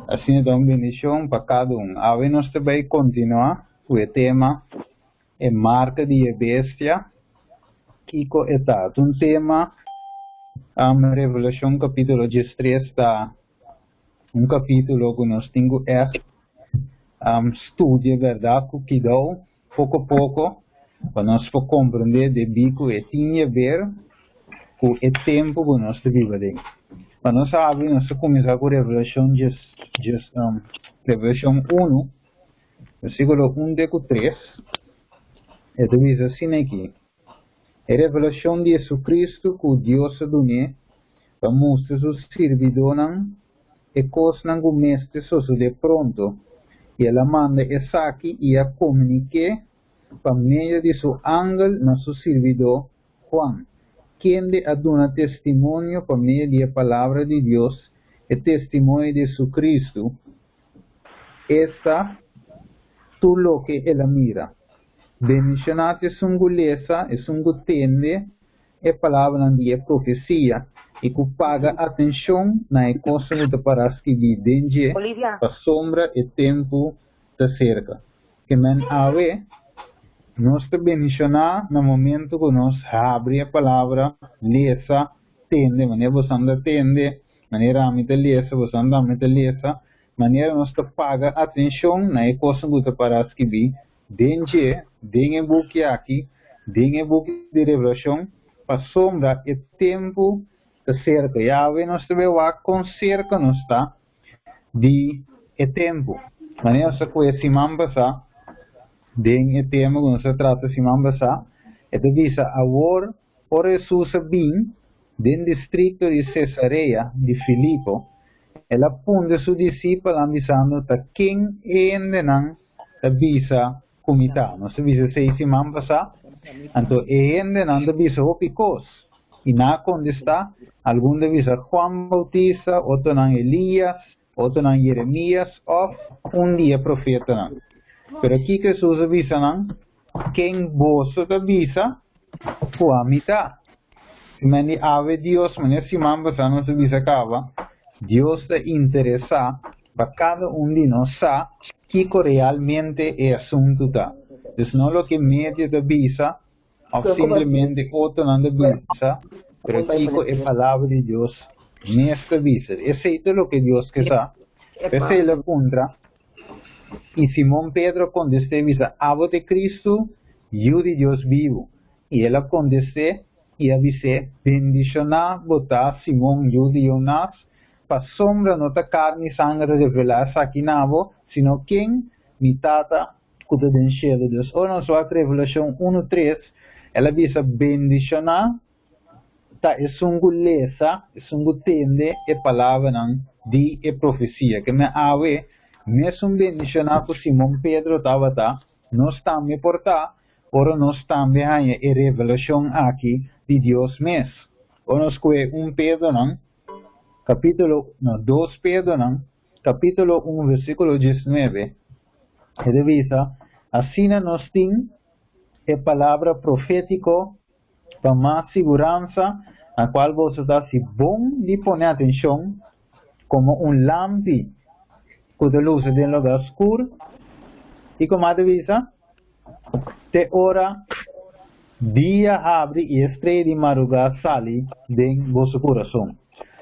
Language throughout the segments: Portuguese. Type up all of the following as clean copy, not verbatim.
Assim então, bendição para cada um. Agora nós também continuar com o tema é marca de bestia, que está um tema, Revelação capítulo 13 está um capítulo que nós temos estudo, verdade, que dá pouco a pouco, para nós compreender de bico e tinha ver com o tempo que nós vivemos. Para nós saber, nós começar com Revelação, Revelação 1, versículo 1 de 3, e diz assim aqui: a revelação de Jesucristo que Deus deu para mostrar seus servidores e coisas que o mestre de pronto, e ela manda essa aqui e a comunique por meio de seu ángel nosso servidor Juan, quem de aduna testemunho por meio da palavra de Deus e testemunho de Jesucristo. Esta tu lo que ela mira. Bendicionate sunguleza e sungutende e palavra de profecia e que paga atenção na coisa que para escrever dentro a sombra e tempo da cerca. Que men ave nós te bendicionar no momento que nós abre a palavra, lesa, tende, maneira você anda tende, maneira a mim te lesa, você anda a mim te lesa, maneira nós te paga atenção na coisa que para escrever dentro o book aqui, dentro o book de revelação, para sombra e tempo da cerca. E aí nós te vemos com cerca não está de tempo. Maneira essa coisa se mambasa dentro o tema que nós trata se mambasa, e te diz agora por Jesus bem dentro do distrito de Cesarea de Filipo, ela punde seu discípulo avisando que quem ainda não avisa comita, não se avisa se mambasa, então ainda não avisa o picos. E na onde está, algum avisa Juan Bautista, outro não Elias, outro não Jeremias, ou dia profeta não. Pero aqui que Jesus avisa não, quem você avisa, Juan mita. Se mani ave Deus, mas se mambasa não se avisa cava, Deus te interessa para cada de nós que realmente é assunto tá. Então não lo que media te avisa, ou simplesmente outro não te avisa, pero aqui é a palavra de Deus nesta avisa. Esse é o que Deus quer. Esse é o contra. E Simão Pedro contestou avisa, avo de Cristo, eu de Deus vivo. E ela contestou e avisou, bendicionar botar Simão, eu de Jonas, para sombra não ta carne e sangue revelar aqui nabo, sino quem me tata cuida do cielo de Deus. Ou na sua Revelação 1:3, ela avisa bendicionar, ta é sunguleza, é sungutende e palavra não de e profecia. Que me ave, mesmo bendicionar por Simão Pedro estava tá, nós também portar, ou nós também há a revelação aqui de Deus mesmo. Ou nós que Pedro não, capítulo 2 Pedro não, capítulo 1 versículo 19, revisa, assim nós temos a palavra profética para mais segurança, a qual você está se bom de poner atenção, como lampi que de luz de lugar escuro, e como avisa, te hora, dia abre e estrela de madrugada sale de vosso coração.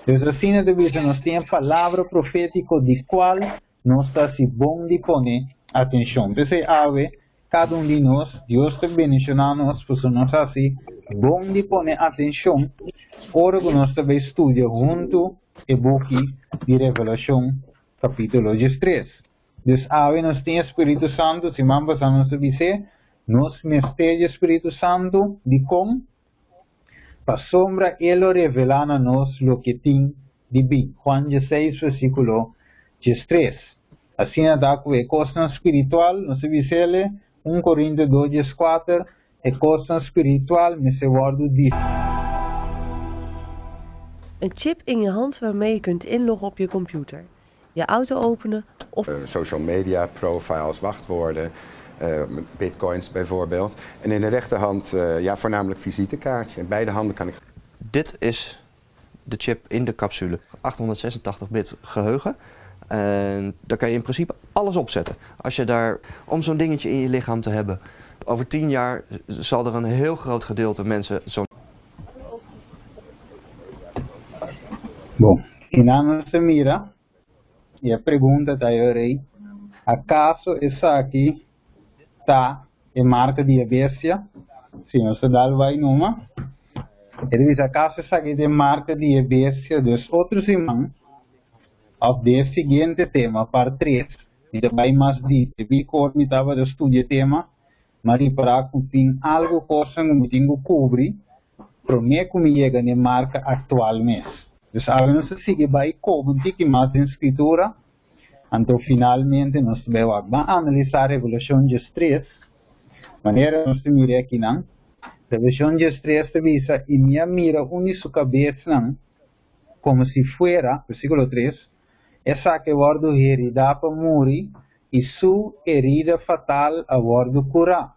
Então, assim, nós temos a palavra profética de qual nós está se bom de poner atenção. Então, ave, cada de nós, Deus te bendicionar nós, porque nós assim, bom de poner atenção, ora que nós também estudia junto e book de Revelação, capítulo 13. Então, ave, nós temos Espírito Santo, se mambas a nós dizer, nós mestemos Espírito Santo de como? Para sombra, ele revela a nós o que tem de bem. Juan 16, versículo 13. Assim, dá com a coisa espiritual, não se diz 1 Coríntios 2, 4, a coisa espiritual, me se guardo disso. Een chip in je hand waarmee je kunt inloggen op je computer, je auto openen of social media profiles, wachtwoorden, bitcoins bijvoorbeeld. En in de rechterhand voornamelijk visitekaartje. In beide handen kan ik... Dit is de chip in de capsule. 886 bit geheugen. En daar kan je in principe alles opzetten. Als je daar, om zo'n dingetje in je lichaam te hebben, over 10 jaar zal er een heel groot gedeelte mensen zo'n... Bom, e na nossa mira, e a pergunta da Yorei, acaso essa aqui tá em marca de bestia? Sim, o Sadal vai numa. Ele diz, acaso essa aqui tem marca de bestia dos outros irmãos? Of the seguinte tema, par 3, e daarbij mais dit, vi cormi estava de estudio tema, mas para tem algo coisa que tenho cobrir, para mim como chega na marca atualmente. Então, a gente sigue vai cobrir que mais em escritura, então finalmente nós vamos analisar a Revolução de 3, maneira nós mira aqui não, Revolução de 3 visa e minha mira une sua cabeça não, como se fuera, versículo 3, essa que bordo herida para morrer e sua herida fatal a bordo curar.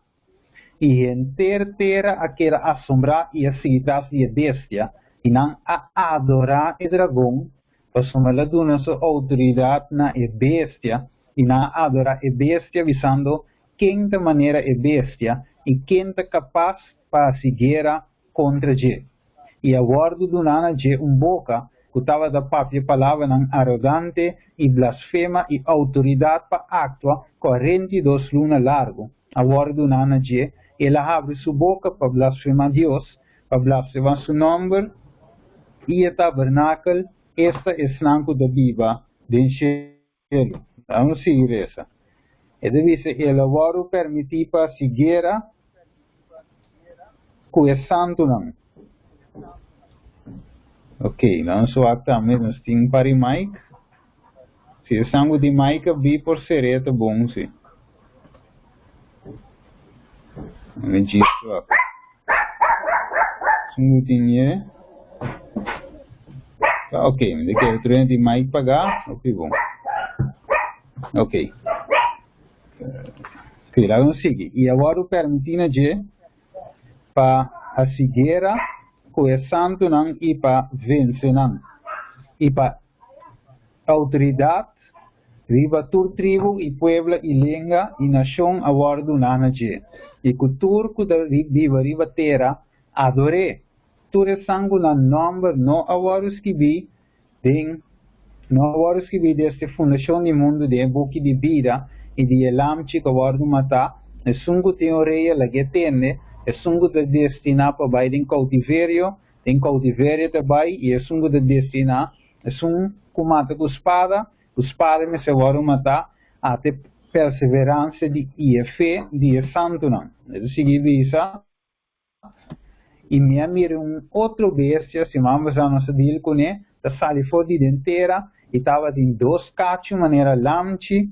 E entera aquela assombrar e a cidade de bestia e não a adorar o dragão, para somar dona sua autoridade na bestia e não adorar a bestia visando quem de maneira é bestia e quem é capaz para seguir contra ele. E a bordo do nana de boca que estava da própria palavra arrogante e blasfema e autoridade para actuar 42 lunas largo. A bordo nana de ela abre sua boca para blasfemar Deus, para blasfemar seu nome e o tabernáculo, esta é o da Bíblia, do cielo. Vamos seguir essa. E deve ser ela vai permitir para seguir com o santo não. Ok, vamos só também nós temos para o mic. Se o sangue de mic vi por ser é bom sim. Vamos dizer só. Sangue tinha. Ok, mas aqui eu treino de mic pagar, ok bom. Ok. Ok, lá vamos seguir. E agora permitindo de para a seguir com o santo não e para vencer não e para autoridade riba tur tribo e pueblo e língua e nação agora do nanaje e cultura que da riba terra adore tur é sangue na nome não agora os que vi bem não agora os que vi desta fundação do mundo de boca de vida e de elam chico agora do matar é sungo teoria la que tende é sungo de destinar para vai em cautiverio também e é sungo de destinar é sungo que mata com espada me se vai matar até perseverança de e fé de santo não é significa e minha mira outro bestia se vamos a nossa deal com ele da sali fora de inteira e estava em 2 cachos maneira lamchi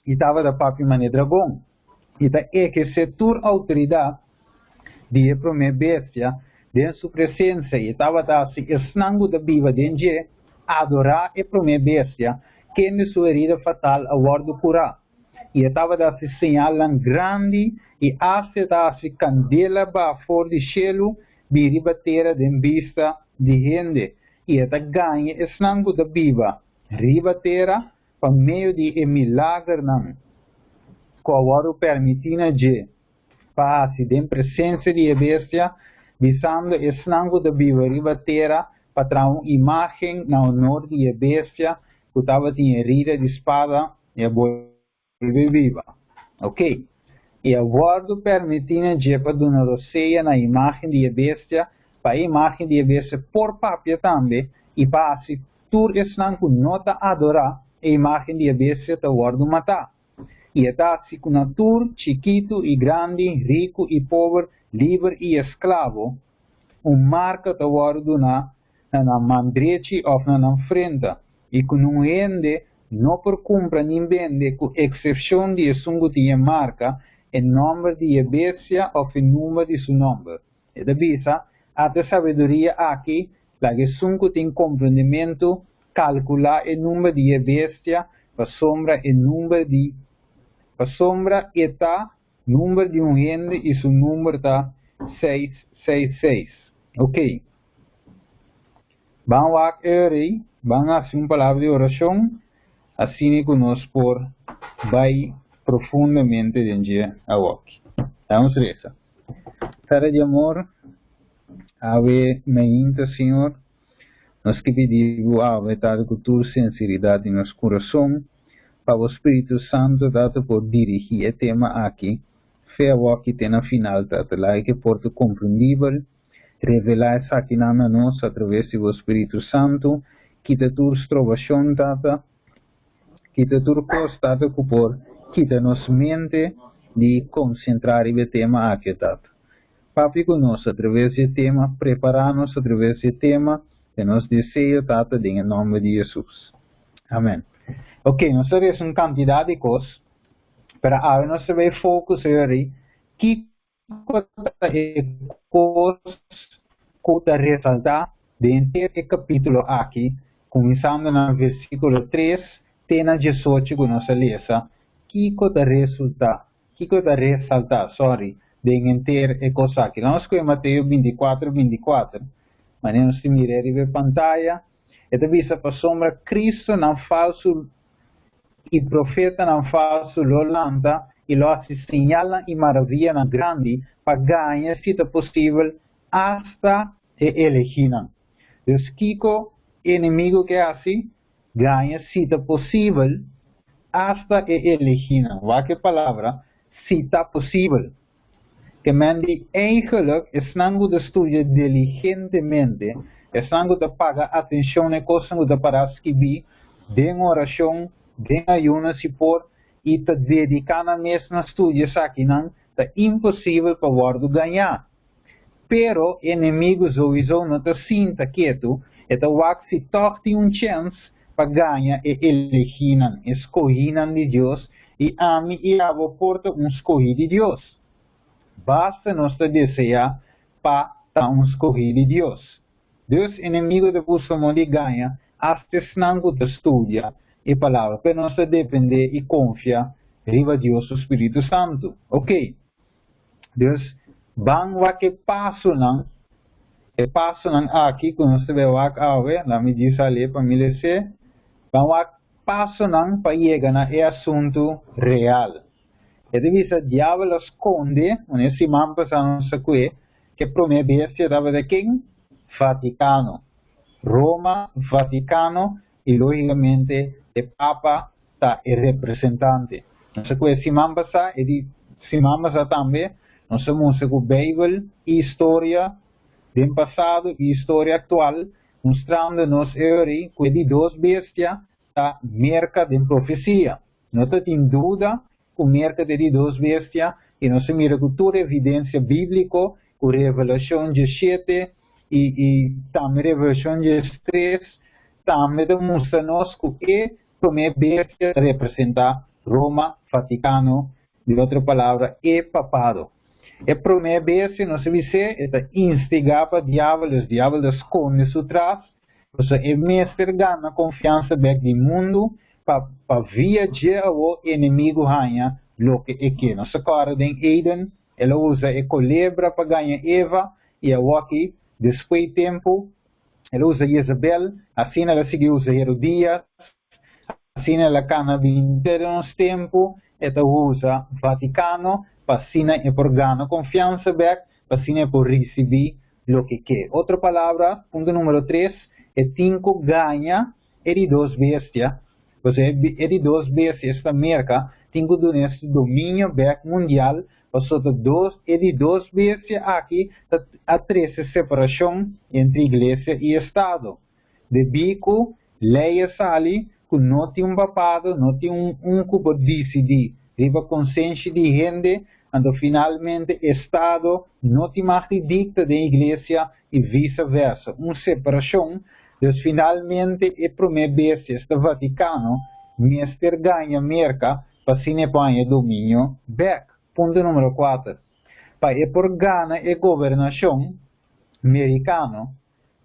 e estava da papi maneira dragão e tá é que setor autoridade de prome bestia de sua presença e estava assim esnango da viva de adorar e prome bestia que de sua herida fatal a guardo curar e estava assim sinal grande e hace assim candela ba for de cielo biribatera de vista de gente e está ganha esnango da viva ribatera para meio de milagre não com agora permitindo de passe de presença de bestia visando esnango da viva ribatera para uma imagem na honor de bestia que estava em herida de espada e a viva. Ok? E agora permitindo de para uma roceia na imagem de bestia para a imagem de bestia por papia também e passe tur esnango nota adorar a imagem de bestia te guardo matar. E está assim com natur, chiquito e grande, rico e pobre, livre e escravo, marca te guardo na mandrete ou na frente, e com ende não por compra nem vende, com exceção de sungo tinha marca, em nome de bestia ou em número de seu nome. E da bisa, a sabedoria aqui, la que sungo tem compreendimento, calcular o número de bestia, para sombra o número de a sombra está número de gente e seu número está 666. Ok. Vamos a orar, vamos a hacer uma palavra de oração. assim que nós por vai profundamente dentro a walk. Vamos ver isso. Cara de amor, ave meinta, Senhor, nós que pedimos ave tal cultura sinceridade em nosso coração, para o Espírito Santo dado por dirigir o tema aqui, fé a walk tem na final dado lá que porta compreendível, revelar essa aqui na nós através do Espírito Santo, quita tua estrovação data, quita tua costa que por quita nossa mente de concentrar no tema aqui data. Papi conosco através do tema, preparar-nos através do tema, e nos desejo data em nome de Jesus. Amém. Ok, nós temos uma quantidade de coisas, para a nós vai foco sobre que coisas que ressaltar dentro do capítulo aqui, começando no versículo 3, até na 18 que nós lemos, que ressaltar, dentro da coisa aqui. Nós com Mateus 24, mas nós miramos na pantalla, e visa para sombra Cristo não falso e profeta não falso lo lanta e lo assinala e maravilha na grande para ganhar se é possível hasta elegirem. Então, Kiko, inimigo que é assim, ganha se é possível hasta elegirem. Qual palavra? Se é possível. Que mande eigenlijk é não de estudar diligentemente, é não de pagar atenção a coisas que para escrever, de oração, de ayuno se por e te dedicar na mesma estudo aqui não é impossível para o ganhar. Pero inimigos sowieso não te sinta quieto, e te wak se toch tem chance para ganhar e elegirem, escolherem de Deus e a mim e a porta escolher de Deus. Basta nós desejar para escolher de Deus. Deus inimigo de busca de ganha, até snango de estudia e palavra, para nós depender e confiar em Deus, o Espírito Santo. Ok? Deus, bang wa que passo não aqui, quando você vê o ave, lá me diz ali para me ler, bang wa passo não para chegar na assunto real. E devia diabo esconde, nesse mapa não se conhece, que a primeira bestia estava de quem? Vaticano. Roma, Vaticano, e logicamente o Papa está o representante. Não se conhece se mapa também, não se mostra com a Bíblia e história do passado e história atual, mostrando-nos que de duas bestias está merca de profecia. Não tem dúvida que merca de duas bestias, e não se mira com toda a evidência bíblica, com revelação de 7 e também revelação de 3, também demonstra-nos que a primeira bestia representa Roma, Vaticano, de outra palavra, e papado. A primeira bestia, não se dice, instigava os diabos esconde su trás, é mestre ganha confiança back do mundo, para viajar o inimigo ganha lo que é que. Nós agora em Eden, ela usa a culebra para ganhar Eva, e a aqui, depois de tempo, ela usa Jezebel, assim ela seguiu usa Herodias, assim ela cana nos tempo, ela usa Vaticano, para assim é por ganhar confiança back, para assim é por receber lo que quer. Outra palavra, ponto número 3, é 5 ganha, é de duas bestias. Você é de duas bestias, esta merca, 5 do nesse domínio back mundial, passou de duas bestias aqui, a 13 separação entre igreja e Estado. De bico, leia sali, que não tem papado, não tem que por decidir, riba consciência de gente, quando finalmente Estado não tem mais dicta da igreja e vice-versa. Uma separação, dus finalmente a primeira bestia do Vaticano, mestre ganha merca, para se nepanha domínio back. Ponto número 4. Para por gana a governação americano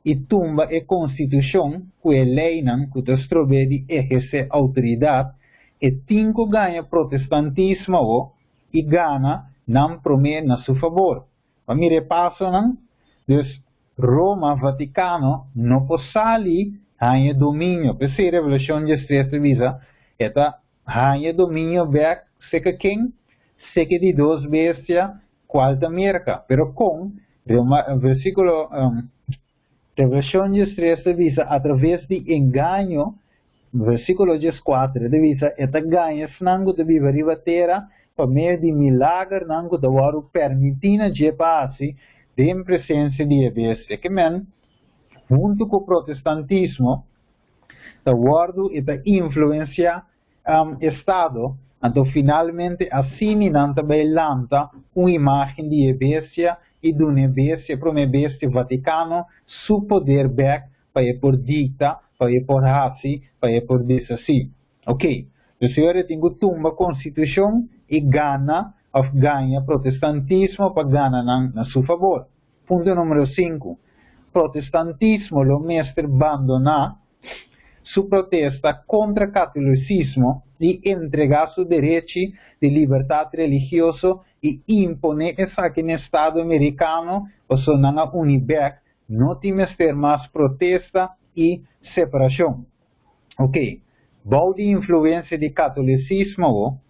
e tumba a constituição que é lei que destrove de exercer autoridade e 5 ganha protestantismo e gana não promete na seu favor. Para me repasso não, dus Roma, Vaticano não pode sair ganha domínio. Para ser revolução de stress visa Esta ganha domínio back, seca quem? Seca de duas bestias, quarta merca. Pero com, versículo, Revelação 13 diz, através de engano, versículo 14, diz, esta ganha snango de viver a terra, por meio de milagre, nango de waru permitina de passe, de presença de bestia. Que men, junto com o protestantismo, da guardo e da influência Estado, então finalmente assim não também lanta uma imagem de bestia e de uma bestia para uma bestia Vaticano, su poder back para ir por dicta, para ir por raci, para ir por desassi. Ok, o senhor tem tumba constituição e ganha protestantismo para ganhar na sua favor. Ponto número 5. Protestantismo lo mestre abandona su protesta contra o catolicismo e entregar seu direito de liberdade religiosa e impone essa aqui no Estado americano, ou seja, na Unibec, não tem mais protesta e separação. Ok, bom de influência de catolicismo,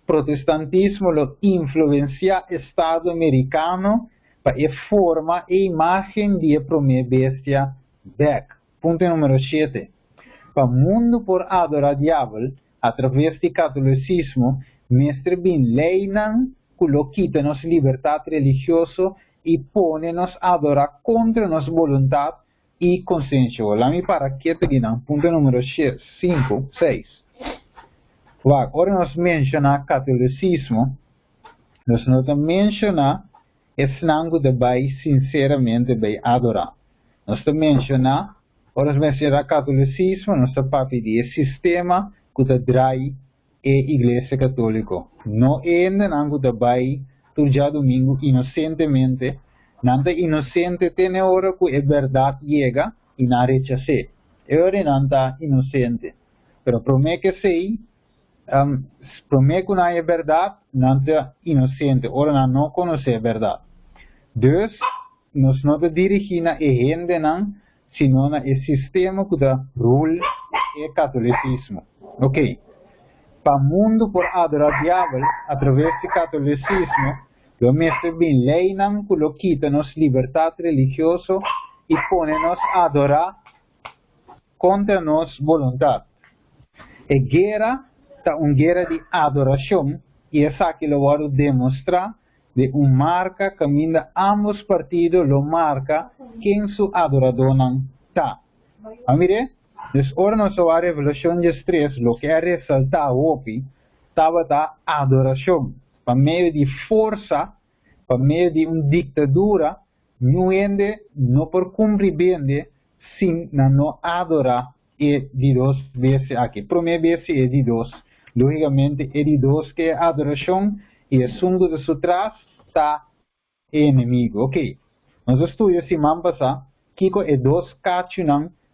protestantismo lo influencia o Estado americano para forma e imagem de a primeira bestia back. Ponto número 7. Para o mundo por adorar diabo, através do catolicismo, mestre bin leinan, coloquita-nos liberdade religiosa e põe-nos a adorar contra nossa vontade e consciência. Lá me para quieto aqui, ponto número 5, 6. Agora nós mencionamos catolicismo, nós não mencionamos esse nango de vai sinceramente vai adorar. Nós mencionamos, ora mencionamos catolicismo, nós papi de sistema que trai a igreja católica. Não é nango de vai turja domingo inocentemente, nanta inocente tem hora que a verdade chega e não rechaça. É hora nanta inocente. Pero promete que sei, promete que não é verdade, nanta inocente. Ora não conhece a verdade. Dus, nós não dirigimos a gente não, sino na o sistema que dá rule é catolicismo. Ok. Para o mundo por adorar diabo, através do catolicismo, o mestre bem lei não coloca-nos liberdade religiosa e põe-nos a adorar contra nossa vontade. A guerra é uma guerra de adoração e é isso que eu vou demonstrar de uma marca que caminha ambos partidos, lo marca quem su adorador não está. Amire? Dus ora nós a Revelação 3, lo que é ressaltar hoje, estava da adoração. Para meio de força, para meio de uma ditadura, não por cumprir bem, sim, não adorar e de duas vezes aqui. Primeira vez é de dois. Logicamente, é de dois que é adoração e o assunto de su trás está inimigo. Ok. Nós estudamos semana passada, Kiko é dois cachos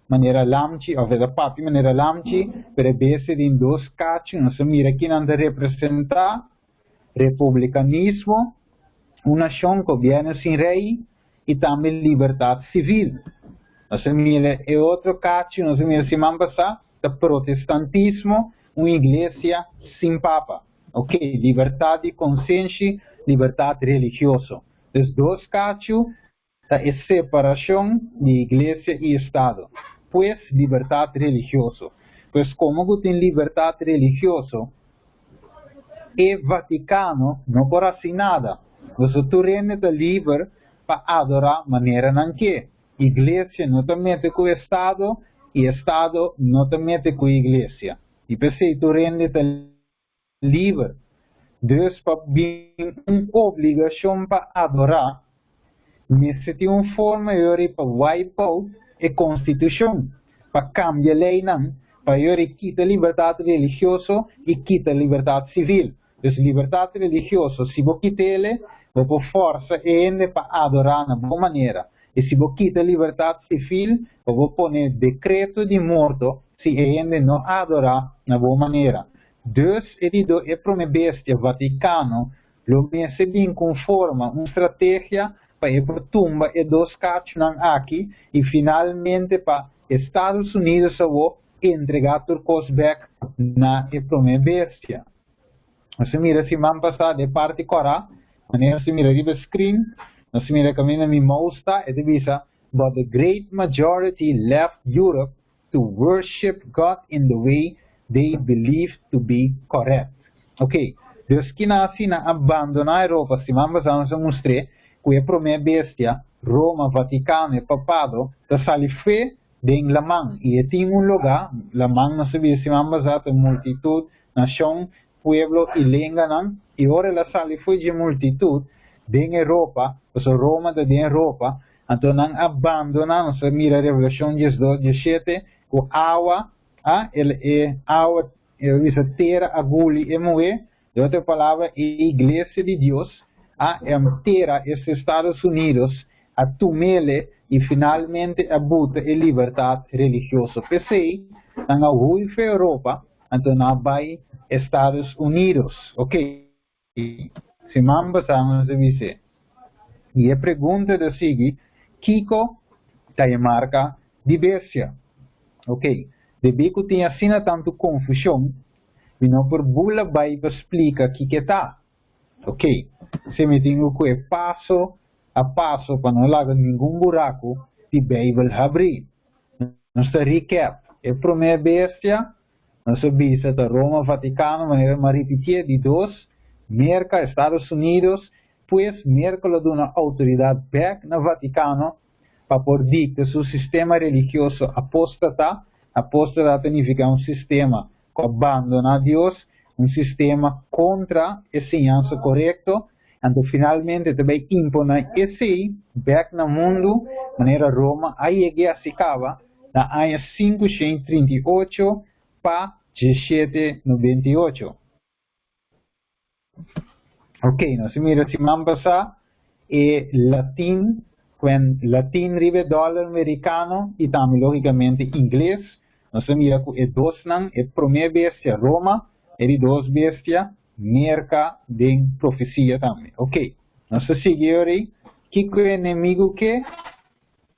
maneira lamchi, ou seja, papi maneira lamchi, pero base de dois cachos, nós mira aqui não representa republicanismo, uma nação que viene sem rei e também liberdade civil. Nós mira é outro cacho, nós mira semana passada, o protestantismo, uma igreja sem papa. Ok, liberdade de consciência, liberdade religiosa. Os dois cachos da separação de igreja e Estado. Pois, liberdade religiosa. Pois, como tem liberdade religiosa, o Vaticano não por assim nada. Você turene está livre para adorar maneira não que. Igreja não te mete com o Estado e Estado não te mete com a igreja. E pensei, turene está livre. Dus para uma obrigação para adorar, necessita uma forma para wipe out a Constituição, para cambiar a lei não, para quitar a liberdade religiosa e quitar a liberdade civil. Dus liberdade religiosa, se você quitar ela, você por força ainda para adorar de boa maneira. E se você quitar a liberdade civil, você pôr decreto de morte, se ainda não adorar de boa maneira. Dus, é para uma bestia Vaticano, lo pensa bem conforme uma estratégia para ir para tumba e dois cachos aqui e finalmente para Estados Unidos entregar turcos back na e prome bestia. Você mira se man passar de parte cora, maneira se mira riba screen, você mira caminho mi mouse tá, e visa, but the great majority left Europe to worship God in the way they believed to be correct. Ok, Deus que nasce na abandona a Europa, se man passar nos mostre, que é prome bestia, Roma, Vaticano e Papado, da sali fe den la man, e tem lugar, la man não sabia se man passar multitud, nação, pueblo y lenga, y ahora la sali fue de multitud de Europa, o sea, Roma de Europa, entonces abandonan, o sea, mira Revelación 17, con agua, agua, dice tierra, aguli, y mueve, de otra palabra, iglesia de Dios, entera es Estados Unidos, a tumele y finalmente abuta la libertad religiosa. Pensei, en la Europa, entonces vai Estados Unidos, ok? Se mamba estamos a dizer. E a pergunta da seguinte, Kiko tem marca diversa, ok? De bico tem assim tanto confusão, e não por bula vai explica que tá, ok? Se me tenho que passo a passo para não largar nenhum buraco, de Bíblia abrir. Nós recap, é a primeira bestia. Nós visa da Roma, Vaticano, maneira de repetir de dois, merca Estados Unidos, pues merca de uma autoridade back na Vaticano para por dictar seu sistema religioso apóstata. Apóstata significa sistema que abandona Deus, sistema contra a enseñança correta, então finalmente também impõe esse back no mundo, maneira Roma, aí é se acaba, na ano 538, para 1798. Ok, nós mira se man passa e latim, quando latim ribe dólar americano e também logicamente inglês, nós mira que é dois não, é primeira bestia Roma, é de dois bestia merca de profecia também. Ok, nós seguimos aí, que é inimigo que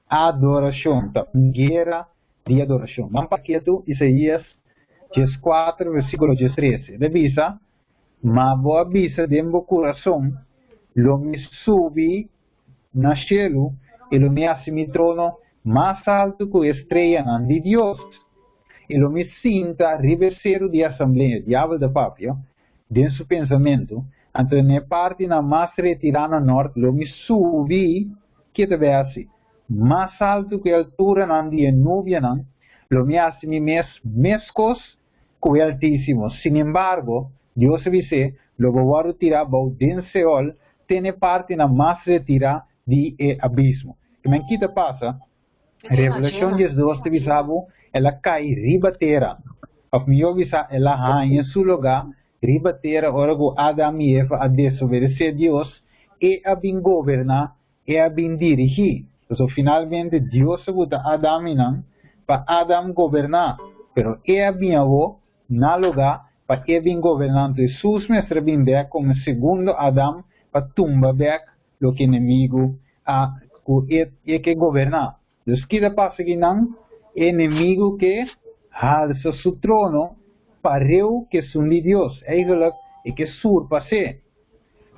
adoração, tá? Guerra de adoração. Vamos para aqui, Isaías 4, versículo 13. Devisa, mas vou avisa de meu coração, lo me subi na cielo, e lo me hace mi trono mais alto que a estrella de Deus, e lo me sinta ribeiro de assembleia, diabo da papia, de seu pensamento, então na parte na mais retirada norte, lo me subi, que te ve assim, mais alto que a altura de nuvem, lo me hace mi mescos, que é altíssimo. Sin embargo, Deus dice, lo voy a retirar del Seol, tiene parte na más retirada de abismo. Que me quita pasa, Revelación 12 te visabo, ela cai riba terra. Of me avisa, ela arranha su lugar, riba terra, ora go Adam e Eva a desobedecer a Deus, e a bin governar, e a bin dirigir. Então, finalmente, Deus bota Adam e não, para Adam governar, pero e a bin avó, na lugar, para que vem governando Jesus, mestre vem back como segundo Adam, para tumba back lo que inimigo que governar. Então, que da passa que não, inimigo que alça seu trono, para eu que são de Deus, eigenlijk, e que surpasse.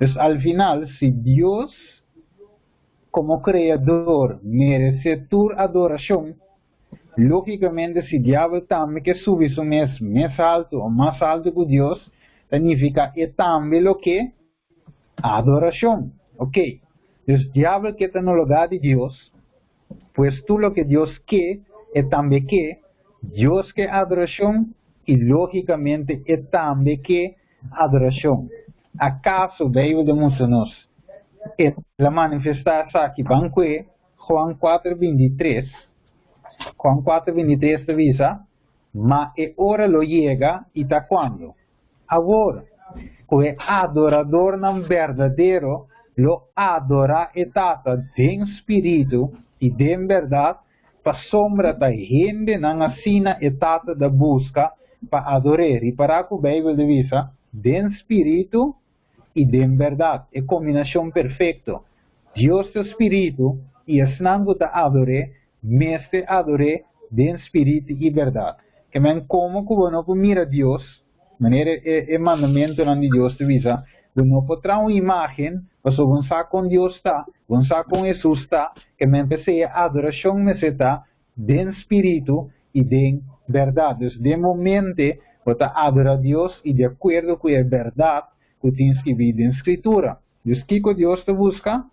Então, al final, se Deus, como Criador, merece tua adoração, logicamente, se o diabo também que sube su mais alto ou mais alto que Deus, significa que também o que? Adoração. Ok? Então, o diabo que está no lugar de Deus, pues tu lo que Deus quer é também que Deus quer adoração e logicamente é também que adoração. Acaso Bíblia demonstra-nos a manifestação aqui, banque, João 4:23. Juan 4:23 avisa, mas é hora lo llega e está quando? Agora. Que adorador não verdadeiro lo adora e tata de espírito e de verdade para sombra da gente não assina e tata da busca para adorar. E para que a Bíblia divisa de espírito e de verdade. É combinação perfeita. Deus é espírito e es não te adore, mestre adore de espírito e verdade. que men como que no puede mirar a Dios, manera el mandamiento de Dios te visa, no puede traer una imagen, pues un saco con Dios está, un saco con Jesús está, que me empecé a adoración me está, de espíritu y de verdad. Entonces, de momento, você adora a Deus e de acordo com a verdade que tens que vir na escritura. Entonces, ¿qué que Dios te busca?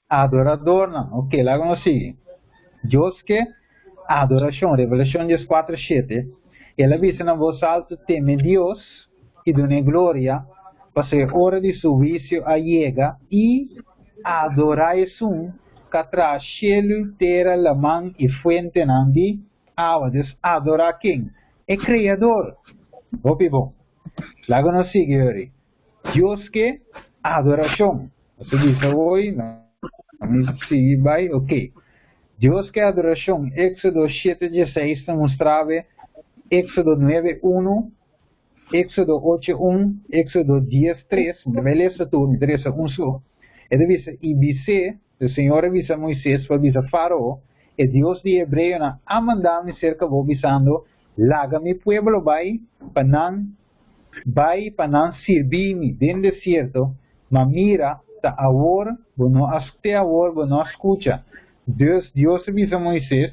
Adorador, ¿no? Ok, lá nos sigue. Dios que adoración, Revelación 14:7, Ele avisa na voz alta, teme Deus e dá glória, para ser hora de su juicio llega e adorais que atrás cielo, terra, la man e fuente nandi, agua. Entonces, adorar quem? El Creador. Ok, bom. Lá nos sigue hoy. Dios que adoración. Você diz hoy, vamos seguir vai, ok. Dios que adoración. Éxodo 7:16 te mostraba, Éxodo 9:1, Éxodo 8:1, Éxodo 10:3, beleza tu, me interessa só. Ele dice, o Senhor avisa a Moisés, avisa a Faraó, e Deus de Hebreu a mandar-me cerca, vou avisando, laga mi pueblo vai para não servir-me dentro do deserto, mas mira, ta agora, não até agora, não escuta. Deus avisa a Moisés,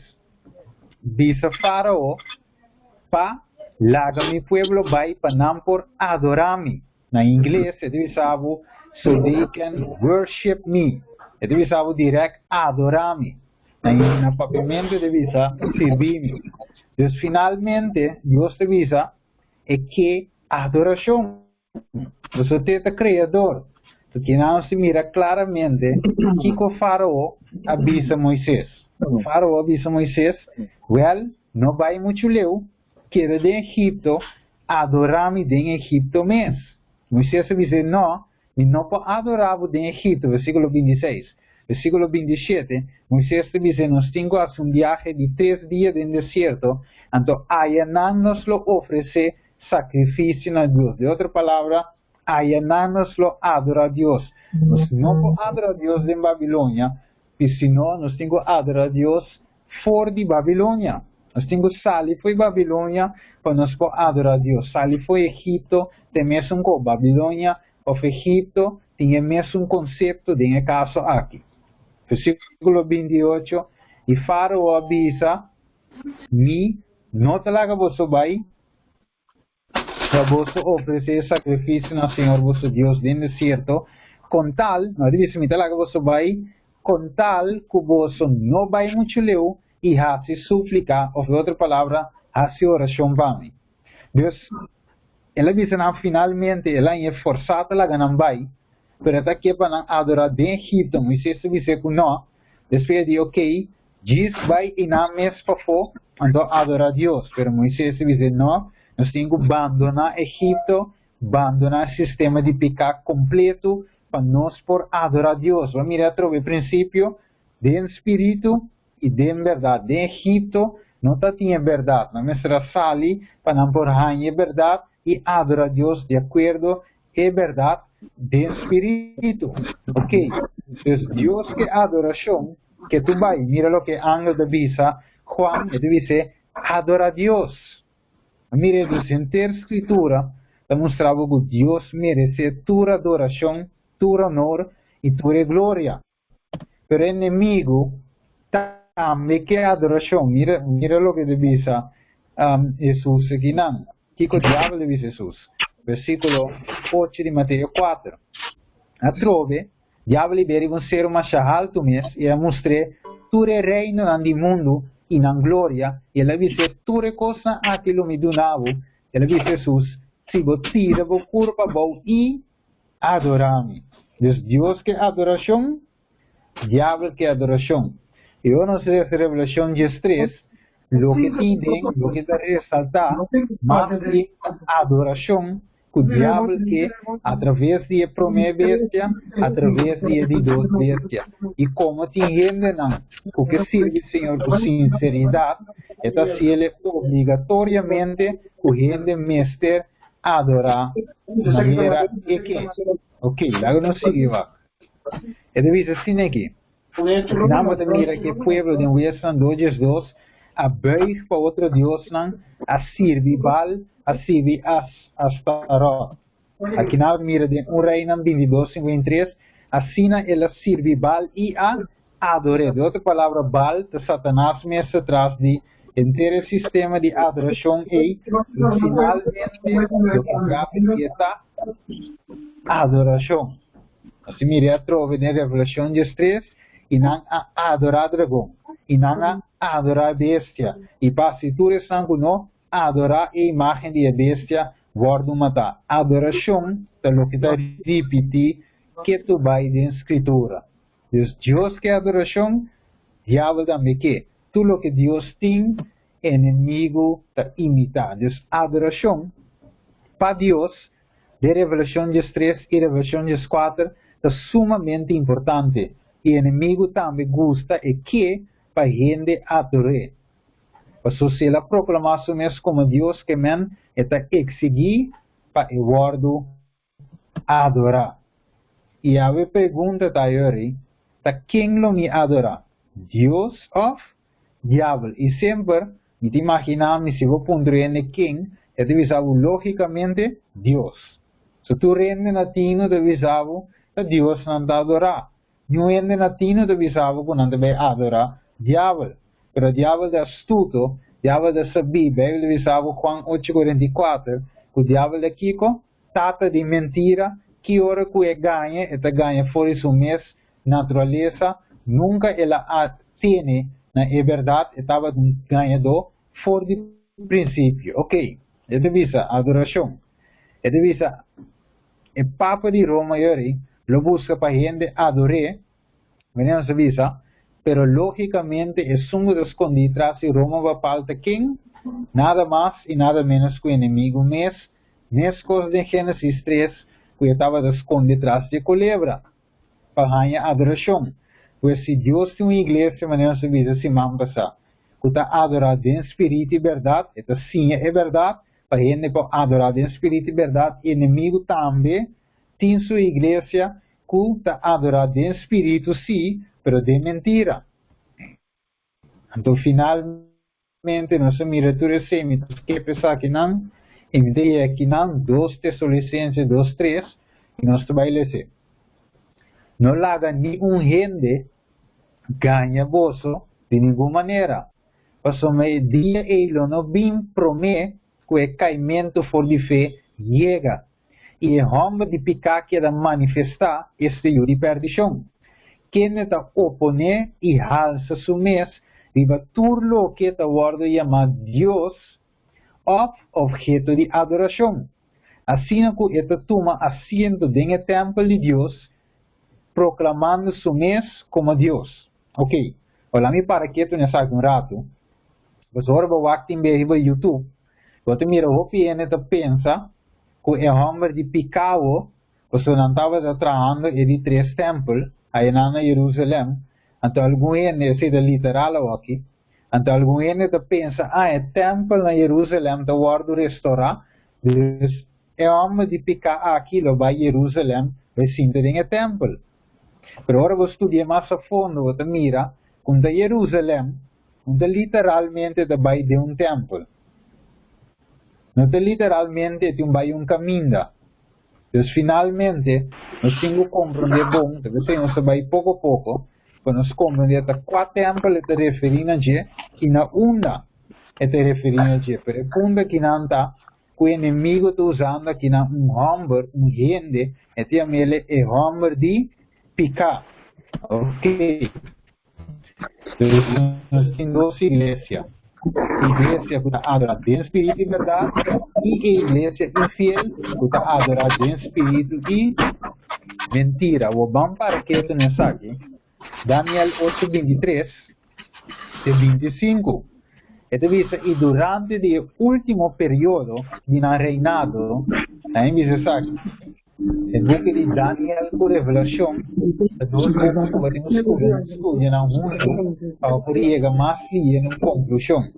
avisa a Faraó, para laga mi pueblo vai para não por adorar-me. Na inglês, ele diz algo, so they can worship me. Ele diz algo direto, adorar-me. Na papiamento, ele diz, servir-me. Então, finalmente, Deus te avisa é que adoração. Você é o Criador. Porque não se mira claramente que o Faraó avisa Moisés. O Faraó avisa Moisés, well, não vai muito leu, queda de Egipto, adorar-me de Egipto mesmo. Moisés avisa, não pode adorar de Egipto, versículo 26. Versículo 27, Moisés te dice, nos tengo a un viaje de 3 días en el desierto, entonces allá nos lo ofrece sacrificio a Dios. De otra palabra, allá nos lo adora a Dios. Nos no podemos adorar a Dios en Babilonia, y si no, nos tengo a adorar a Dios fuera de Babilonia. Nos tengo salir de Babilonia, para nos poder adorar a Dios. Salir de Egipto, temes un con Babilonia, o Egipto, tiene mesmo concepto de caso aquí. Versículo 28, y Faraó avisa, no te laga vosso vai, para vos ofrecer sacrificio al Señor vuestro Dios en el desierto, con tal, no dice, me te laga vosso vai, con tal que vos no vai mucho leu, y hace súplica, o de otra palabra, hace oración para mí. Entonces, él avisa finalmente, él ha esforzado la ganan vai, pero está aquí para adorar de Egipto. Moisés dice que no. Después de ok, diz vai y na mes fafo, entonces adorar a Dios. Pero Moisés dice no, nos tengo que abandonar Egipto, abandonar el sistema de pecado completo, para nos por adorar a Dios. Vamos a mirar otro principio de espíritu y de verdad. De Egipto no tiene verdad. No me será sali para no por verdad y adorar a Dios de acuerdo a verdad de espíritu. Ok, entonces Dios que adoración, que tú vas, mira lo que Ángel de Visa, Juan, te dice, adora a Dios. Mire, en la escritura, demostraba que Dios merece tu adoración, tu honor y tu gloria. Pero el enemigo también que adoración. Mira lo que dice Jesús aquí, ¿no? ¿Qué diablo le dice Jesús? Versículo 8 de Mateo 4. A trove, diabo liberi un ser mais alto mes e a mostre ture reino nel mondo in gloria e la dice ture cosa aquilo mi donavo e la dice Jesus si vos tira vos curva vos e adorami. Dios que adoración, diablo que adoración. E eu não sei se Revelación 10:3 lo que piden, lo que te resalta más que adoración, que o diabo que através de primeira bestia, através de duas bestias. E como te entende, o que sirve o Senhor com sinceridade, é se ele obrigatoriamente o gente mestre adorar de maneira que. Ok, logo não sigue va. É devido assim aqui. Nada mira que o pueblo de Western 2, a buig para outro Deus, a servir Baal, a servir Astarot. Aqui na mira de Reino 22:53, assim ela serve Baal e a adora. De outra palavra, Baal, de Satanás mesmo atrás de inteiro sistema de adoração e finalmente o que está adoração. Assim mira trove na Revelação 3 e não a adorar dragão, e não a adorar bestia, e para se tu estão não adorar a imagem de bestia, guarda matar. Adoração é o que está repetir que tu vai na escritura. Deus que é adoração, diabo também que. Tudo o que Deus tem, inimigo está imitar. Adoração para Deus, de Revelação 3 e Revelação 4, é sumamente importante. E o inimigo também gosta e que para a gente adorar. Então, se ela proclamasse mesmo como Deus que men, está exigir para o guardo adorar. E a pergunta está aí, quem lo me adora? Deus ou diabo? E sempre, me imaginamos, se vou pondre em quem, é deve saber logicamente Deus. Se tu rende latino, deve saber que Deus não está adorar. Não rende latino, deve saber que não deve adorar diabo. Pero diabo é astuto, diabo é saber, deve saber Juan 8:44, que o diabo é Kiko, trata de mentira, que hora que ele ganha fora sua mesma natureza, nunca ela tem na verdade, estava ganhando fora de princípio. Ok, é devisa adoração. É devisa, o Papa de Roma, lo busca para a gente adorar, venemos avisa, pero logicamente é sumo de escondido tras de Roma va falta quem? Nada mais e nada menos que o inimigo mes coisas de Gênesis 3, que estava escondido tras de culebra, para ganhar adoração. Pois se Deus tem uma igreja, venemos avisa, se vamos passar, que está adorado em espírito e verdade, então sim é verdade, para a gente adorar em espírito e verdade, o inimigo também tem sua igreja, que está adorado em espírito, sim, pero de mentira. Então, finalmente, nossa miratura semitas que pensar que não, ideia que não, 2 Tessalonicenses 2:3, e nós trabalhamos. Não laga nenhum gente ganha bolso de nenhuma maneira. Passou meio dia ele não bem promete que o caimento for de fé chega. E o homem de picar que manifestar este de perdição. Quem está opone e alça su mes, viva turlo que está guardo llamar Deus, ou objeto de adoração. Assim que esta toma asiento en el templo de Deus, proclamando su mes como Deus. Ok, olha me para que tu nessa um rato, você agora vai acting bem no YouTube, você mira o que ele pensa, que é homem de picao, você não estava trabalhando em 3 templos, aí na Jerusalém, então algum ene se literal aqui, então algum ene pensa, é templo na Jerusalém, então guardo restaurar, é homem de picar aqui, lo vai Jerusalém, vai sinto em templo. Pero agora você estudia mais a fundo, você mira, quando Jerusalém, quando literalmente vai de templo. Não é literalmente de um caminho. Então, finalmente, nós temos que compreender bom, talvez nós vai pouco a pouco, para nós compreender que 4 templos se referem a Deus, e na uma se referem a Deus. Pero o ponto que não está, que o inimigo está usando que não homem, gente, é homem de picar. Ok. Então, nós temos 2 igrejas. Igreja que está adorada em espírito e verdade, e a igreja infiel que está adorada em espírito e mentira. Vamos para que isso não sabe. Daniel 8:23 e 25. E durante o último período de reinado, aí me sabe. El buque de Daniel por revelación, dos buques que podemos estudiar juntos para poder llegar más bien a una conclusión.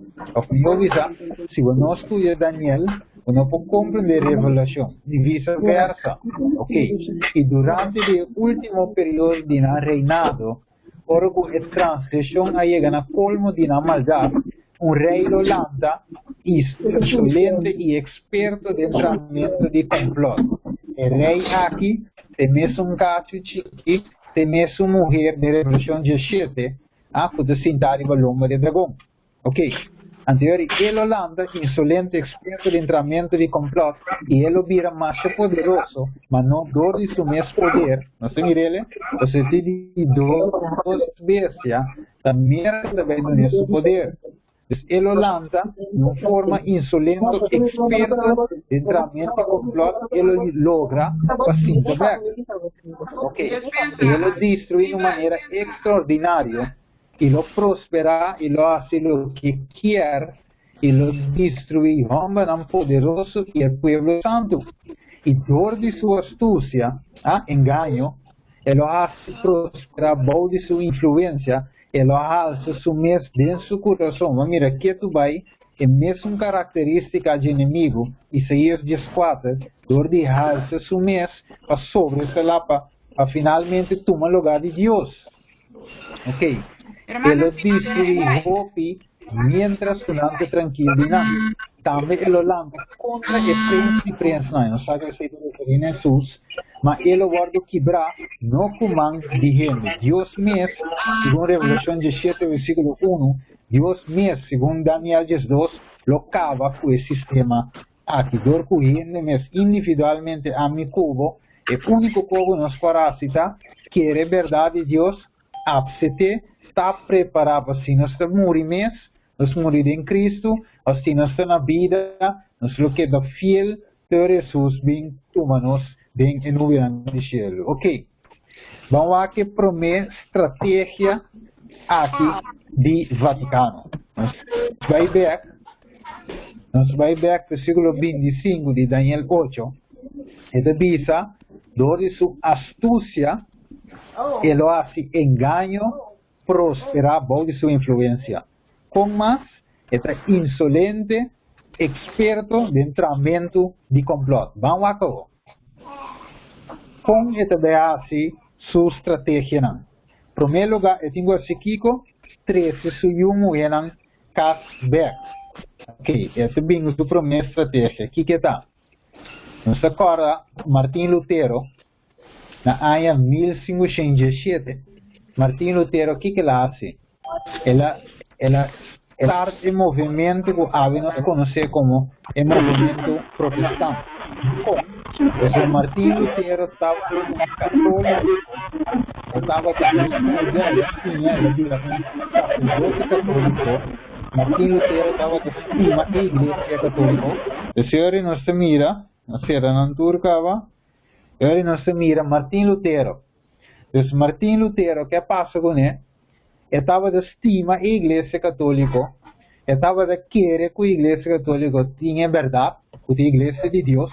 Yo avisa, si uno estudia Daniel, uno puede comprender revelación y viceversa. Ok, y durante el último periodo de reinado, ahora que la transgresión ha llegado a colmo de la maldad, un rey de Holanda, insolente y experto de entrenamiento de complot. El rey aquí, teme un cacho chiqui, teme su mujer de Revolución 17, puede sentar y balón de dragón. Ok. Anterior, el Holanda, insolente, experto de entrenamiento de complot, y él lo vira más poderoso, mas no dor de su mes poder, no se mire, o sea, te dor bestia, también también de su poder. Entonces, el Holanda, de forma insolente, experto de entrenamiento de complot, él lo logra para Black. Ok, él lo destruye de una manera extraordinaria. Y lo prospera y lo hace lo que quiere y lo destruye, hombre tan poderoso y el pueblo santo. Y por de su astucia, engaño, él lo hace prosperar por de su influencia, él lo hace sumir en su corazón. Mas mira, que tú vas, é mesmo característica de inimigo, Isaías 14, por dejar-se sumir para sobre essa lapa, para finalmente tomar lugar de Deus. Ok. Ele destruiu mientras durante tranquilo dinâmico. Também ele lança contra o príncipe, não sabe se ele é Jesus, mas ele guarda quebrar no comando de gente. Deus mesmo, segundo Revolução 17, versículo 1, Deus mesmo, segundo Daniel 12, lo cava com esse sistema aqui. Dor com gente mesmo individualmente amigo, o único povo nos parasita, que é verdade de Deus, absete, está preparado para si nós morir nós morir em Cristo, assim nós na vida, nós lo que da fiel de Jesus bem humanos, bem em o de cielo. Ok, vamos aqui para uma estratégia aqui de Vaticano. Nós vai back versículo 25 de Daniel 8, ele diz, de sua astúcia, ele hace engaño prosperar por de sua influência. Com mais, é insolente, experto de entrenamento de complot. Vamos lá, com ele hace sua estratégia. Em primeiro lugar, eu tenho aqui 13 suyo eram cashback. Ok, essa é bem a primeira estratégia. Aqui que está. Nos acorda, Martin Lutero, na ano 1517, Martin Lutero, o que ele faz? Ela starta um movimento que nós conhecemos como o movimento protestante. Então, Martin Lutero estava católico, estava Martin Lutero estava estima a igreja católica. O senhor não se mira, a senhora não turcava, e não se mira Martin Lutero. Então, Martin Lutero, o que passa com ele? Estava de estima a igreja católica, estava de querer que a igreja católica tinha verdade, que a igreja de Deus,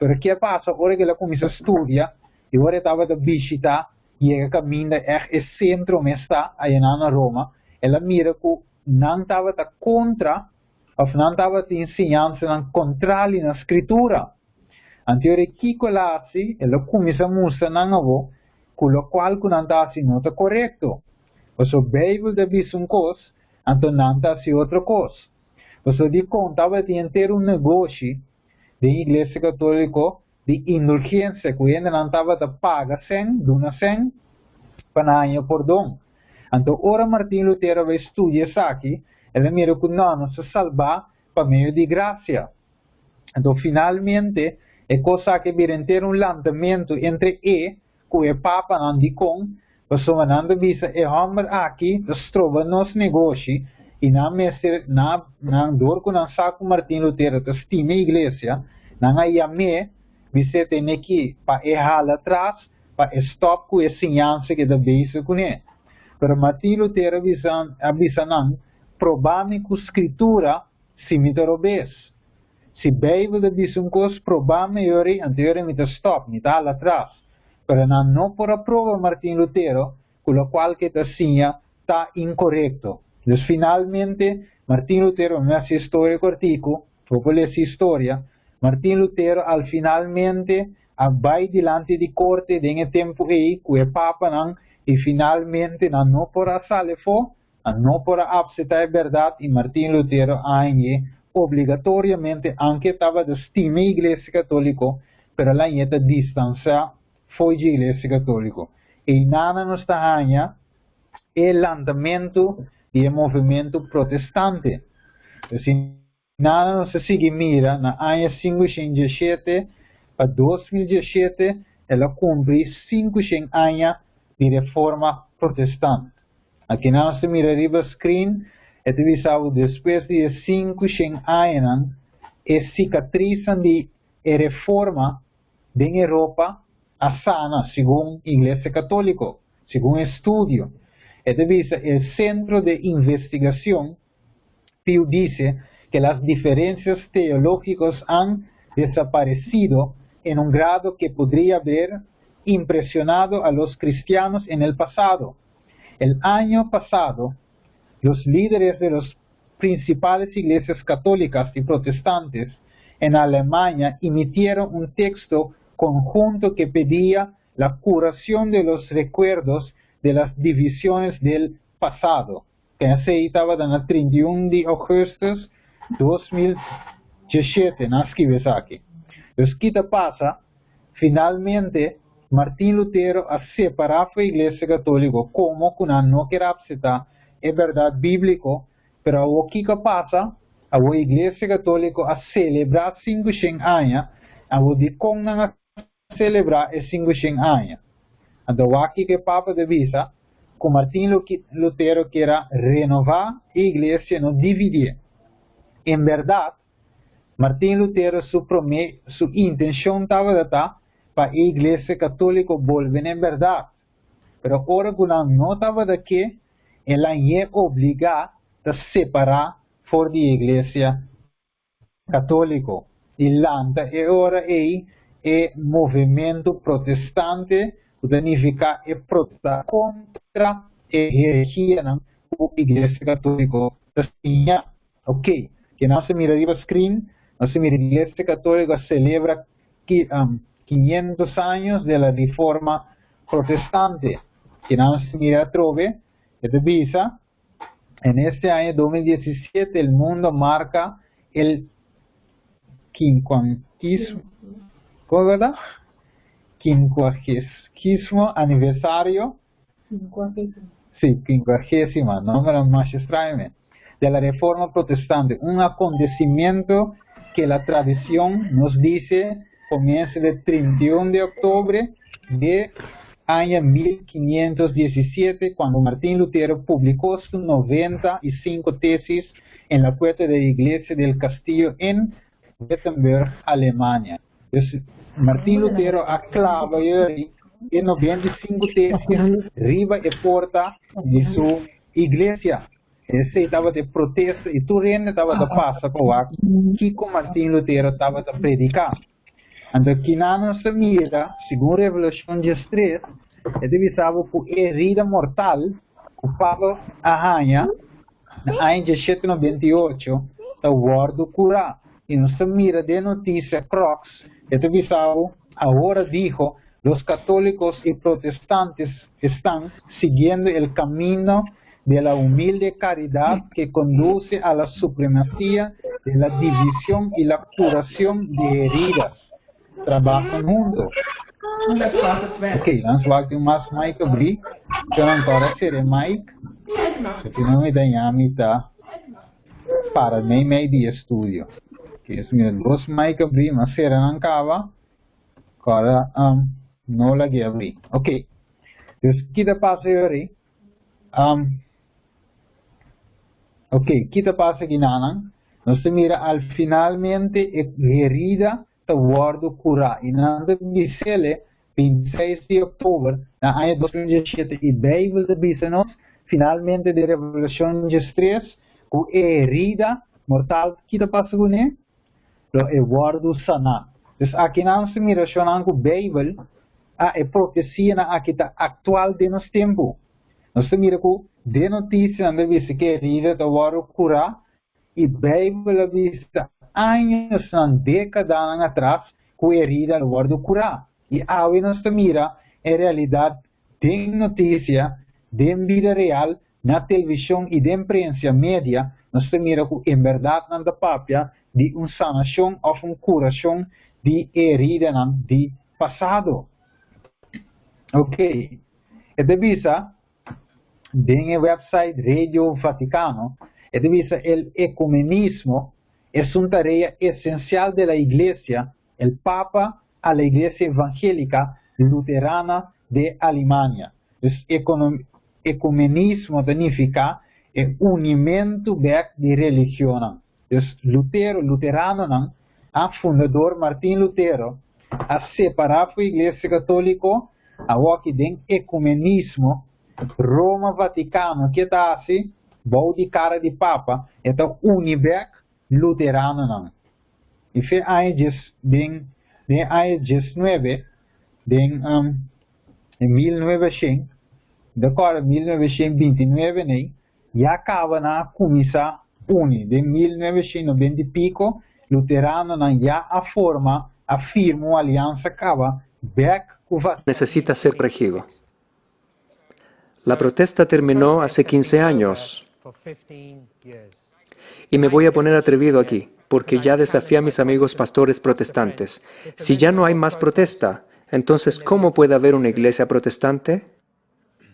mas o que passa, agora que ela começa a estudar, e agora estava de visitar, e ela caminha o centro onde está, aí na Roma, ela mira que não estava contra, ou não estava te ensinando, não controle na escritura. Então, o que ela faz, ela começa a mostrar na avó, com o qual não está não está correto. Mas a Bíblia diz uma coisa, então não está assim outra coisa. Mas de conta, de ter negócio de igreja católica de indulgência, que ainda não estava a pagar 100, dona 100, para ganhar perdão. Então, ora Martin Lutero vai estudar isso aqui, ele mira que não se salvar para meio de graça. Então, finalmente, é coisa que vir ter lançamento entre que o Papa não dicou, mas o manando visa é homem aqui, destrova nos negócios, e não dor que não sabe Martin Lutero, que estima a igreja, não aí a mim, você tem que para errar atrás, para stop com a ensinança que deve ser com ele. Pero Martin Lutero avisa não, provar-me com a escritura, se me derrubes. Se a Bíblia diz uma coisa, provar-me anterior me stop, me dá lá atrás. Pero não por aprovar Martin Lutero, com o qual que está incorreto. Então, finalmente, Martin Lutero, nessa história cortico, vou ler essa história, Martin Lutero, al finalmente, vai delante de corte, de tempo aí, que o Papa não, e finalmente, não por a salefo, no por aceptar verdad y Martín Lutero obligatoriamente, aunque estaba de estima iglesia católica, pero la nieta distancia fue de iglesia católica. Y nada nos está el lanzamiento del movimiento protestante. Si nada nos sigue mira, na año 517 para 2017, ela cumple 500 años de reforma protestante. Aquí nada se mira arriba screen, después de 500 años, cicatrizan de reforma en Europa a sana, según Iglesia Católica, según estudio. El Centro de Investigación dice que las diferencias teológicas han desaparecido en un grado que podría haber impresionado a los cristianos en el pasado. El año pasado, los líderes de las principales iglesias católicas y protestantes en Alemania emitieron un texto conjunto que pedía la curación de los recuerdos de las divisiones del pasado, que se estaba en el 31 de agosto 2017, ¿no? Escribes aquí. Entonces, ¿qué te pasa? Finalmente, Martín Lutero ha separado la iglesia católica como que no quiere aceptar es verdad bíblico, pero ¿qué pasa? La iglesia católica a celebrar 500 años, a celebrar 500 años. Entonces, aquí que Papa de visa, que Martín Lutero quiera renovar la iglesia, no dividir. En verdad, Martín Lutero su intención estaba para la iglesia católica volver en verdad. Pero ahora que no estaba de aquí, él es obligado a separar por la iglesia católica. Y ahora el movimiento protestante significa protestar contra la herejía de la iglesia católica. Ok, que no se mira arriba screen, no se mira, la iglesia católica celebra 500 años de la reforma protestante. Que no se mira trove, en este año 2017 el mundo marca el quincuagesimo aniversario, sí, quincuagesima, número más extraño, de la reforma protestante, un acontecimiento que la tradición nos dice comienza el 31 de octubre de año 1517, cuando Martín Lutero publicó sus 95 tesis en la puerta de la iglesia del castillo en Wittenberg, Alemania. Entonces, Martín Lutero aclava en 95 tesis arriba y puerta de su iglesia. Ese estaba de protesta y tu reina estaba de paso que Martín Lutero estaba de predicar. Entonces, que no se mira, según Revelación 3, divisava que herida mortal, que Pablo arranha, em 1798, está guardo curar. E não se mira de notícia Crocs, divisava, agora dijo, los católicos y protestantes están siguiendo el camino de la humilde caridad que conduce a la supremacía de la división y la curación de heridas. Trabalham juntos. Ok, vamos lá que mais Mike abrir. Eu não quero ser Mike. Se não me dá mitad para meio de estudio. Que es meu dos Mike abrir, mas se não acaba, agora não la que abrir. Ok. Então, que te passa aí? Ok, que te passa aqui nanan? Não se mira al finalmente herida te guardo curar. Y nada dice 26 de octubre, en el año 2017, y Biblia dice finalmente de Revelación 3, que herida mortal, ¿qué te pasa con él? Lo guardo sana. Entonces, aquí no se mira con Biblia, es profecía que está actual de los tiempos. No se mira con de noticia, donde dice que herida te guardo curar, y Biblia dice años, décadas atrás, que herida lo guardo curar. Y ahora nos mira, en realidad, de noticia, de vida real, na televisão e de imprensa média, nós mira que em verdade não da papia de uma sanação ou uma curação de herida de passado. Ok. E devisa, bem o website Radio Vaticano, e devisa o ecumenismo é uma tarefa essencial da Igreja, o Papa a la Iglesia Evangélica Luterana de Alemania. Então, ecumenismo significa o unimento de religião. Então, Luterano, a fundador Martin Lutero, a separar a Igreja Católica, a que tem ecumenismo, Roma Vaticano, que está assim, bom de cara de Papa, então unibek Luterano não. E foi aí bem 19, em 1900, de acordo 1929, né, já acaba na comissão uni, de 1990 e pico, Luterano não já a forma, afirma uma aliança acaba, necesita ser corregido. La protesta terminó hace 15 años y me voy a poner atrevido aquí, porque ya desafié a mis amigos pastores protestantes. Si ya no hay más protesta, entonces ¿cómo puede haber una iglesia protestante?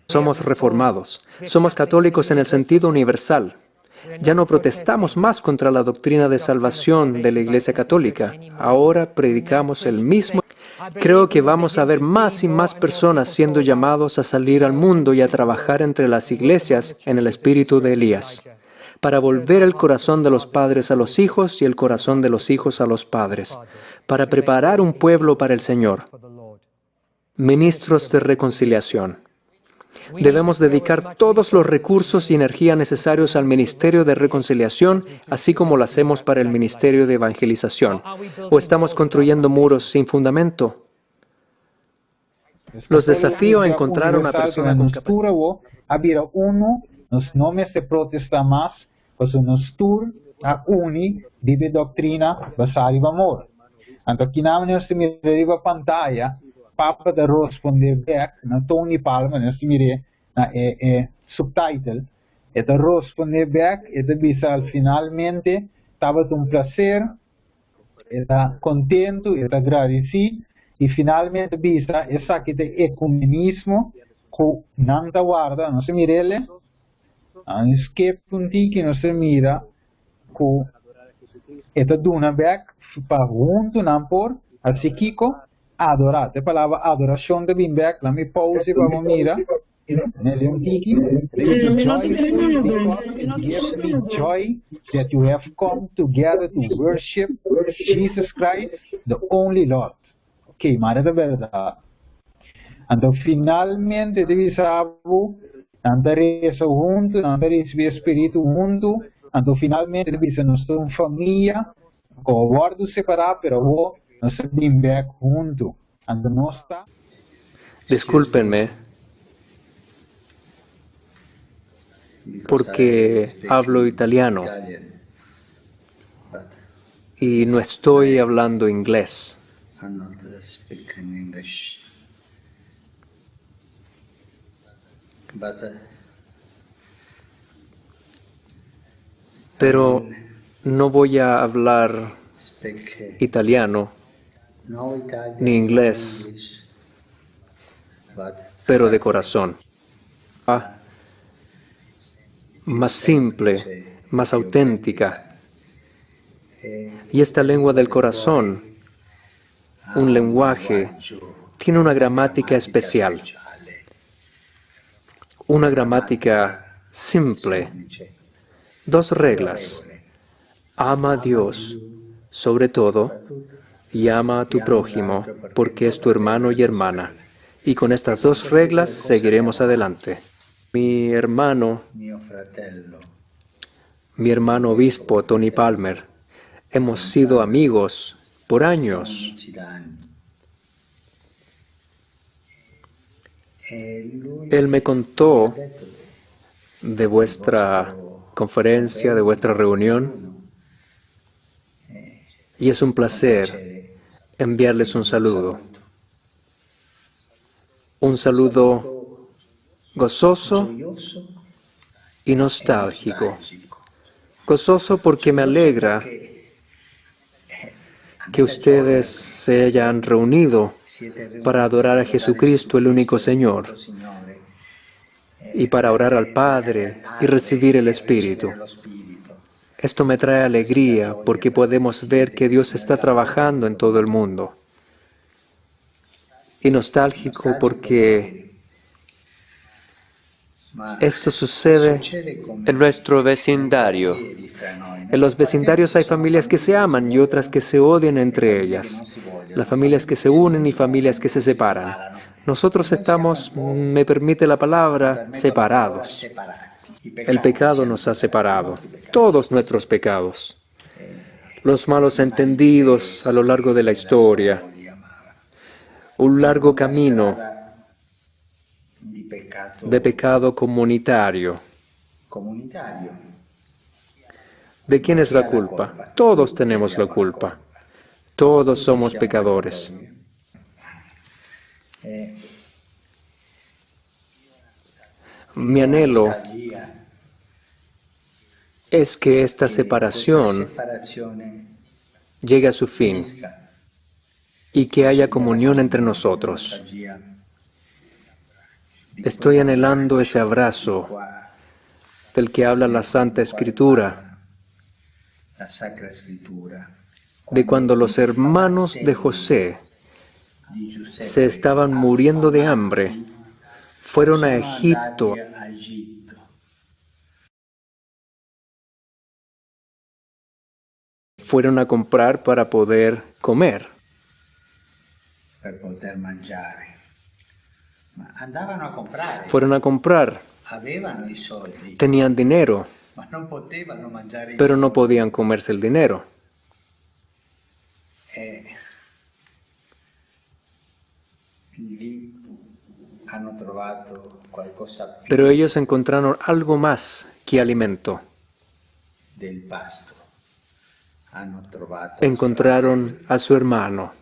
Somos reformados, somos católicos en el sentido universal. Ya no protestamos más contra la doctrina de salvación de la Iglesia Católica. Ahora predicamos el mismo. Creo que vamos a ver más y más personas siendo llamados a salir al mundo y a trabajar entre las iglesias en el espíritu de Elías, para volver el corazón de los padres a los hijos y el corazón de los hijos a los padres, para preparar un pueblo para el Señor. Ministros de reconciliación. Debemos dedicar todos los recursos y energía necesarios al ministerio de reconciliación, así como lo hacemos para el ministerio de evangelización. ¿O estamos construyendo muros sin fundamento? Los desafío a encontrar una persona con capacidad. Había uno, no me se protesta más, pues nos tur a uni de doctrina basada en amor. Entonces, aquí se me deriva pantalla, Papa de responder back na Tony Palma, nesse mire na subtitle, e de responder back, e de bisa finalmente estava um prazer, está contento, está agradecido, e finalmente bisa essa que de ecumenismo, que não está guarda, não se mire ele, a escape punti que não se mira, que está duna back, para junto, não por, assim Kiko, adorate. A palavra adoração de Bimbeck, lá me pause para mira. Nele tiki. It gives me joy that you have come together to worship Jesus Christ, the only Lord. Ok, mas é verdade. Então, finalmente, deve saber, andar junto, andar o Espírito junto. Então, finalmente, deve ser nossa família, com guardo separado, pero junto. Discúlpenme, porque hablo italiano y no estoy hablando inglés. Pero no voy a hablar italiano ni inglés, pero de corazón. Más simple, más auténtica. Y esta lengua del corazón, un lenguaje, tiene una gramática especial. Una gramática simple. 2 reglas. Ama a Dios sobre todo y ama a tu prójimo porque es tu hermano y hermana. Y con estas 2 reglas seguiremos adelante. Mi hermano obispo Tony Palmer, hemos sido amigos por años. Él me contó de vuestra conferencia, de vuestra reunión, y es un placer enviarles un saludo gozoso y nostálgico. Gozoso porque me alegra que ustedes se hayan reunido para adorar a Jesucristo, el único Señor, y para orar al Padre y recibir el Espíritu. Esto me trae alegría porque podemos ver que Dios está trabajando en todo el mundo. Y nostálgico porque esto sucede en nuestro vecindario. En los vecindarios hay familias que se aman y otras que se odian entre ellas. Las familias que se unen y familias que se separan. Nosotros estamos, me permite la palabra, separados. El pecado nos ha separado, todos nuestros pecados. Los malos entendidos a lo largo de la historia. Un largo camino de pecado comunitario. ¿De quién es la culpa? Todos tenemos la culpa. Todos somos pecadores. Mi anhelo es que esta separación llegue a su fin y que haya comunión entre nosotros. Estoy anhelando ese abrazo del que habla la Santa Escritura, de cuando los hermanos de José se estaban muriendo de hambre, fueron a Egipto fueron a comprar para poder comer. Fueron a comprar. Tenían dinero, pero no podían comerse el dinero. Pero ellos encontraron algo más que alimento. Encontraron a su hermano.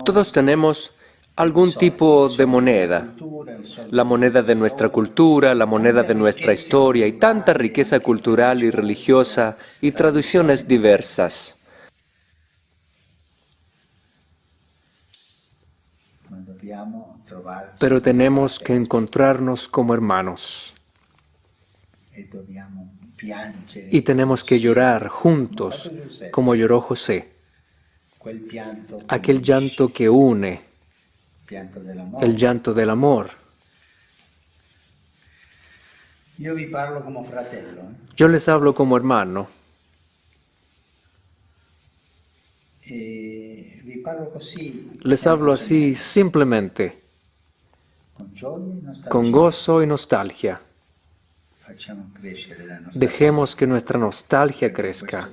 Todos tenemos algún tipo de moneda. La moneda de nuestra cultura, la moneda de nuestra historia y tanta riqueza cultural y religiosa y tradiciones diversas. Pero tenemos que encontrarnos como hermanos. Y tenemos que llorar juntos, como lloró José. Aquel llanto que une, el llanto del amor. Yo les hablo como hermano. Les hablo así simplemente, con gozo y nostalgia. Dejemos que nuestra nostalgia crezca,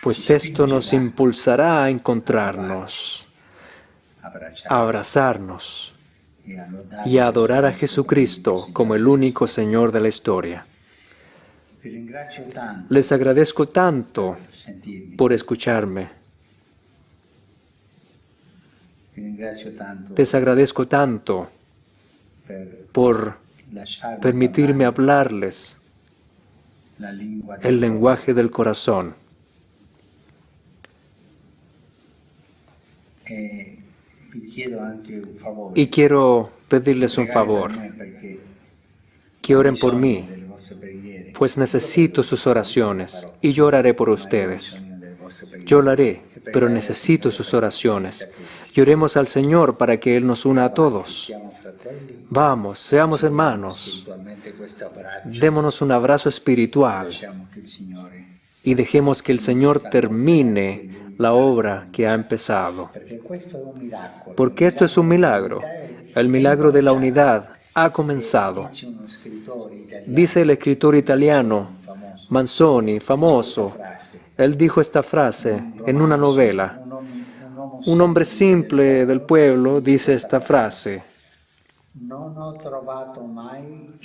pues esto nos impulsará a encontrarnos, a abrazarnos y a adorar a Jesucristo como el único Señor de la historia. Les agradezco tanto por escucharme. Les agradezco tanto por permitirme hablarles el lenguaje del corazón. Y quiero pedirles un favor, que oren por mí, pues necesito sus oraciones y yo oraré por ustedes. Yo lo haré, pero necesito sus oraciones. Y oremos al Señor para que Él nos una a todos. Vamos, seamos hermanos. Démonos un abrazo espiritual y dejemos que el Señor termine la obra que ha empezado. Porque esto es un milagro. El milagro de la unidad ha comenzado. Dice el escritor italiano Manzoni, famoso. Él dijo esta frase en una novela. Un hombre simple del pueblo dice esta frase.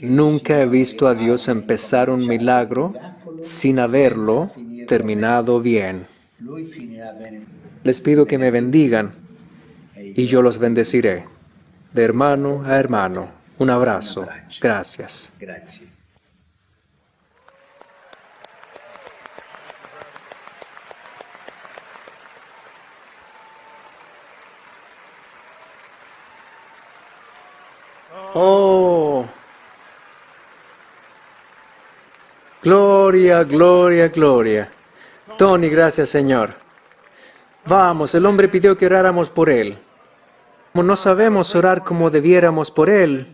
Nunca he visto a Dios empezar un milagro sin haberlo terminado bien. Les pido que me bendigan y yo los bendeciré, de hermano a hermano. Un abrazo. Gracias. Oh. Gloria, gloria, gloria. Tony, gracias, Señor. Vamos, el hombre pidió que oráramos por él. Como no sabemos orar como debiéramos por él,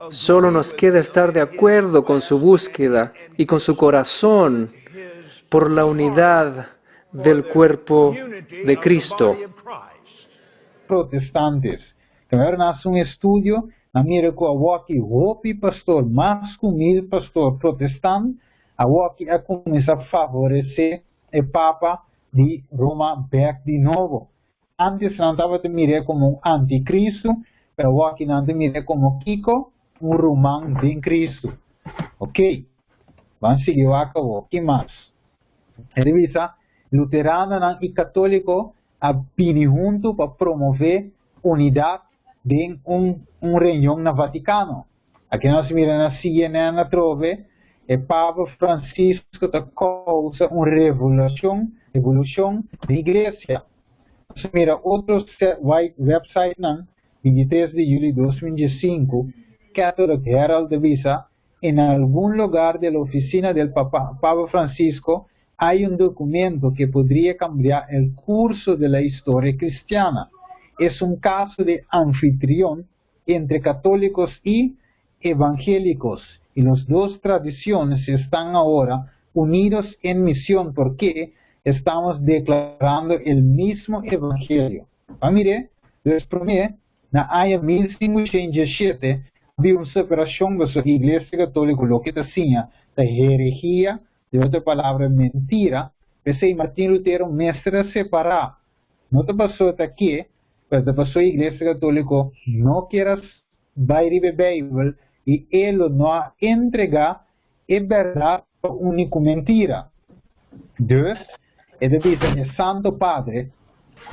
solo nos queda estar de acuerdo con su búsqueda y con su corazón por la unidad del cuerpo de Cristo. Protestantes, que me nace un estudio, na mira que a Hopi pastor, mais que 1000 pastor protestante, a começa a favorecer o Papa de Roma back de novo. Antes não estava te mirando como um anticristo, pero aqui não te mira como Kiko, um romano de Cristo. Ok? Vamos seguir o que mais? Revisa, luterano e católico a vir junto para promover unidade de reunião no Vaticano. Aqui nós miramos na CNN, na trove, o Papa Francisco causa uma revolução da igreja. Nós mira outro website, 23 de julho de 2015, Catholic Herald avisa, en algún lugar de la oficina del Papa Francisco hay un documento que podría cambiar el curso de la historia cristiana. Es un caso de anfitrión entre católicos y evangélicos, y las dos tradiciones están ahora unidos en misión porque estamos declarando el mismo evangelio. Mire, les prometo, en el año 1587 había una separación de la iglesia católica, lo que decía la herejía, de otra palabra, mentira. Pensé, Martín Lutero, mestre separar. No te pasó hasta aquí, pero te pasó la iglesia católica, no quieras bailar la Biblia y él no entrega es verdad por única mentira. Entonces, es decir, el Santo Padre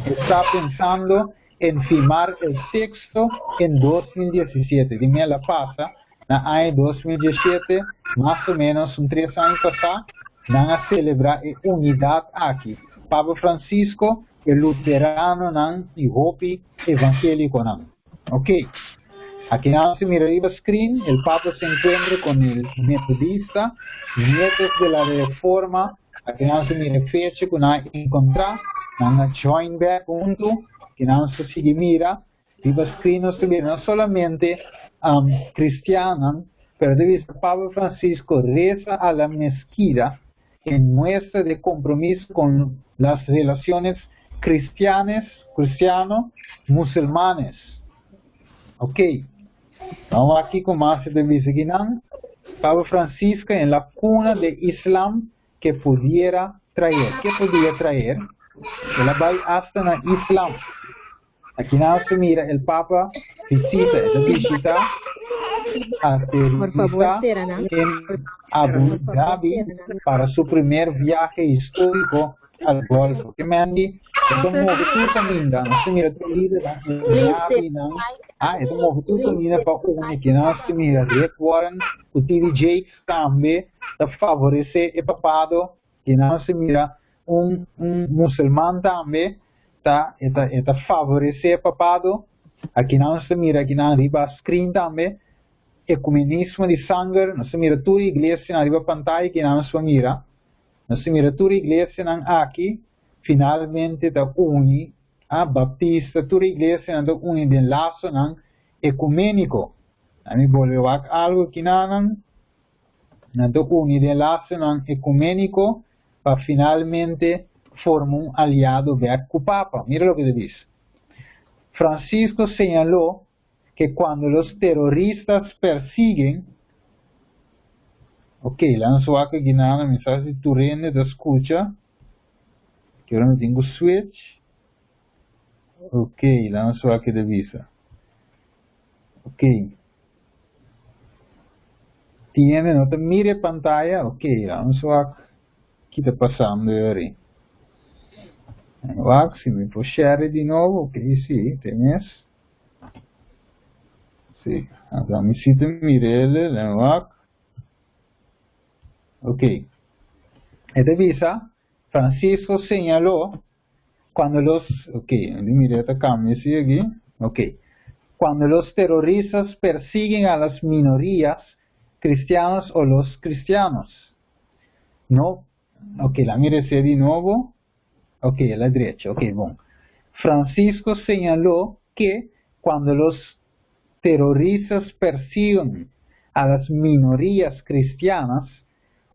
está pensando en firmar el texto en 2017. Dime la pasa, en el año 2017, más o menos, 3 años pasados, van a celebrar unidad aquí. Papa Francisco, el luterano, y Hopi evangélico. Ok. Aquí se mira arriba screen, el Papa se encuentra con el metodista, nietos de la reforma. Aquí se mira fecha que nos encontrar, join back junto, que se sigue mira, arriba screen nos mira no solamente cristiana, pero debe Papa Francisco reza a la mezquita en muestra de compromiso con las relaciones cristiano-musulmanes. Ok. Vamos aquí con más de Viseguinán. Papa Francisco en la cuna de Islam que pudiera traer. ¿Qué podía traer? Él va hasta el Islam. Aquí nada se mira, el Papa visita a terrorista en Abu Dhabi para su primer viaje histórico al Golfo. ¿Qué me han dicho? Es un movimiento también, no se mira tu líder, es un movimiento también para uno que no se mira, Rick Warren, o T.D. Jakes también, te favorece el papado, que no se mira, un musulmán también, está favorece el papado, aquí no se mira, aquí no arriba screen también, ecumenismo de sangre, no se mira tu iglesia arriba pantalla, que no se mira, no se mira tu iglesia aquí, finalmente te une a baptista, tu iglesia te une de enlace ecuménico. A mí volvió a algo que te une de enlace ecuménico para finalmente formar un aliado ver con Papa. Mira lo que te dice. Francisco señaló que cuando los terroristas persiguen, ok, lanzo acá que nada, mensaje de tu rende te escucha, que ahora no tengo switch, ok, lanzo acá de visa, ok, tiene, no te mire pantalla, ok, lanzo acá, ¿qué está pasando ahora? Si me puedo share de nuevo, ok, sí, tienes. Sí. Acá me cita Mirele, Lenwak. Ok. Esta visa, Francisco señaló cuando los, ok, mire esta cambio, ¿sí aquí? Ok. Cuando los terroristas persiguen a las minorías cristianas o los cristianos. No, ok, la mire de nuevo. Ok, a la derecha, ok, bueno. Francisco señaló que cuando los terroristas persiguen a las minorías cristianas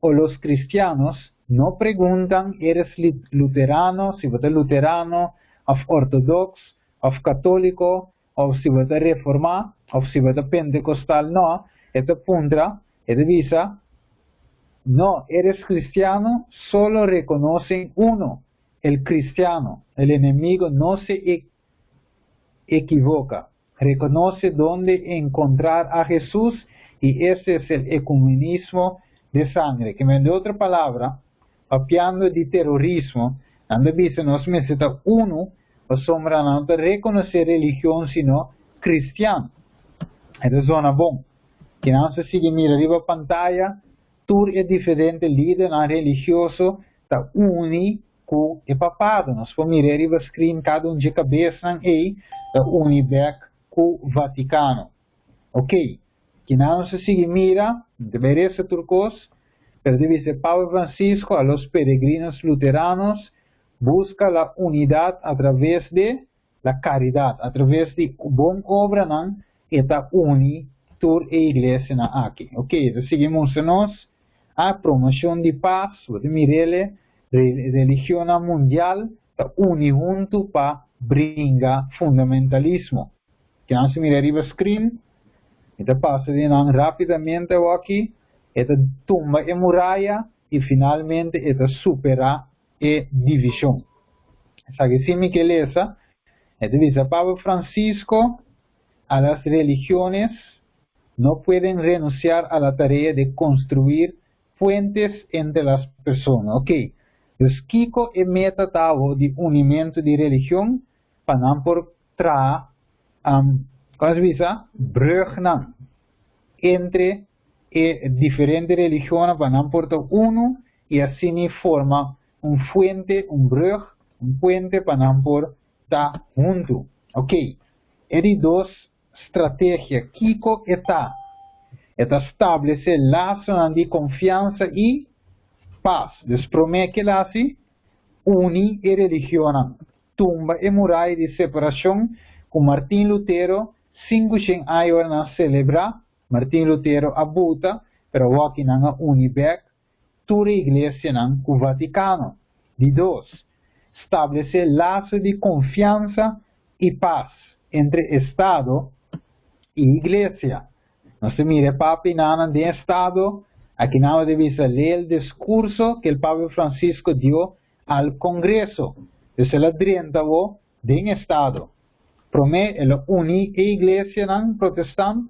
o los cristianos, no preguntan, ¿eres luterano? Si eres luterano, o ortodox, o católico, o si eres reformado, o si eres pentecostal, no. Esta punta, esta visa, no, eres cristiano, solo reconocen uno, el cristiano. El enemigo no se equivoca, reconoce dónde encontrar a Jesús y ese es el ecumenismo de sangre. Que en otra palabra, hablando de terrorismo, anda dice, no se necesita uno, o sombra no reconocer religión, sino cristiano. Esta es zona bom. Que no se sigue mira arriba pantalla, tur é diferente líder não religioso, está uni com o papado. Nós vamos mirar arriba screen cada de cabeça e está uni back com o Vaticano. Ok. Que não se sigue mira, deveria ser turcos, pero dice Papa Francisco a los peregrinos luteranos, busca la unidad a través de la caridad, a través de buena obra, não, está uni tur e iglesia na aqui. Ok, então seguimos nós a promoção de paz, de mirele, religião mundial, está uni junto para brincar fundamentalismo. Que não se mira arriba screen, então passa de não rapidamente aqui, esta tumba e muralla e finalmente esta supera e divisão. Sabe assim que lesa, esta dice Papa Francisco a las religiones no pueden renunciar a la tarea de construir puentes entre las personas. Ok, dus Kiko e meta tavo de unimento de religião para não por tra, como se diz, brug entre diferentes religiones para não por uno e assim forma fuente, brug, puente para não por estar junto. Ok, ele dos estratégia Kiko está estabelecer laços de confiança e paz. Despromete que laço uni e religião. Tumba e muralha de separação com Martin Lutero 500 anos na celebrar. Martin Lutero abuta, pero aqui não uniback toda a igreja não com o Vaticano. De dois, estabelecer laços de confiança e paz entre Estado e igreja. Não se mire Papa e nada de Estado, aqui não deve ler o discurso que o Papa Francisco deu ao Congresso. Isso é a drenta de Estado. Promete ele unir a igreja não protestante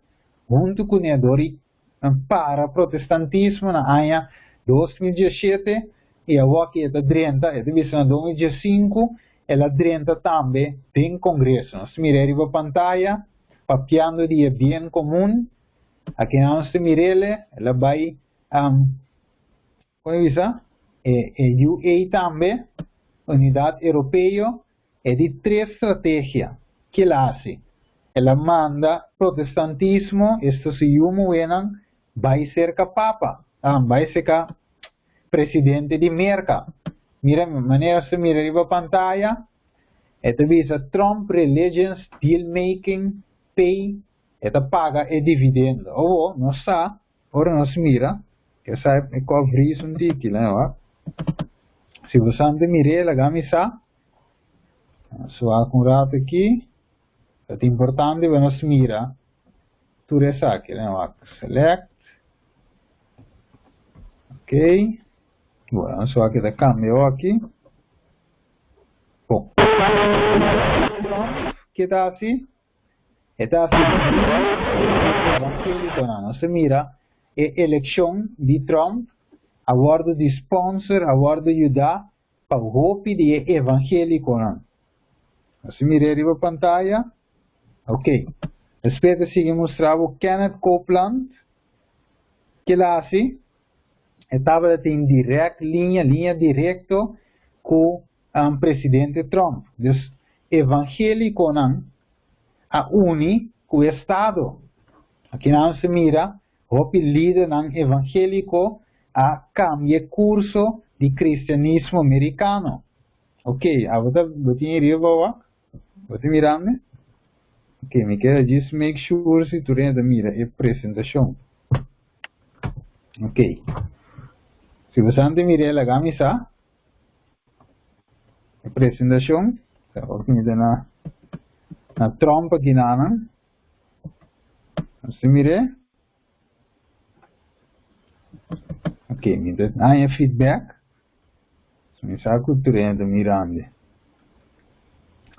junto com o para protestantismo na ano 2017 e aqui é a drenta, é deve ser 2015, é a drenta também do Congresso. Não se mire arriba pantalla, papeando de bem comum. Aqui não se mirele, ela vai, como diz, UA também, Unidade Europeia, é de 3 estratégias que ela hace. Ela manda protestantismo, isto se mueven, vai ser Papa, vai ser presidente de Merca. Mira, maneira se mira arriba pantalla, esta visa Trump Religions Deal Making Pay, esta paga e dividendo. Ou não está, ora não se mira, que sabe qual vris título, né? Se você anda mira, a camisa, só com rato aqui, é importante que nos mira, tu aqui, né? Select, ok, bueno, só que cambio aqui, bom, que está assim? Está assim, não se mira, eleição de Trump, a bordo de sponsor, a bordo de ajudar, para o hope de evangélico. Se mira arriba a pantalla, ok, Depois sigue mostrar o Kenneth Copeland, que lá assim, estava em linha direta com o presidente Trump. Então, evangélico não, a uni com o Estado. Aqui não se mira, o líder não evangélico a cambiar curso de cristianismo americano. Ok, agora você iria ver, você mirando? Ok, me quero just make sure se tu ainda mira a apresentação. Ok, se você não mira a camisa, a apresentação, ok, na Trump aqui não, você mira? Ok, me dá feedback. Me saco turendo mirando.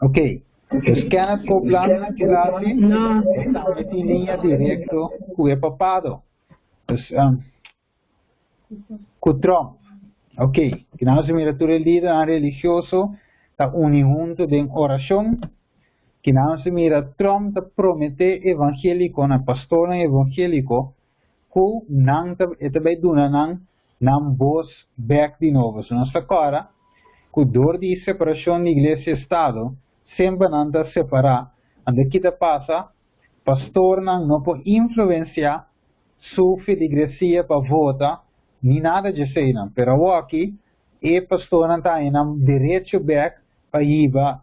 Ok, os Kenneth Copeland que lá estão em linha direta com o papado. Com Trump. Ok, que nós mira tu líder religioso está junto de oração. Que nós mira Trump te promete evangélico na pastor evangélico que não te vai donar não voz back de novo. So, nós agora, com dor de separação de igreja e Estado, sempre não está separar. Onde que passa, pastor não pode influenciar sua igreja para votar, nem nada de ser, não. Pero aqui, e pastor não está em direito back para ir para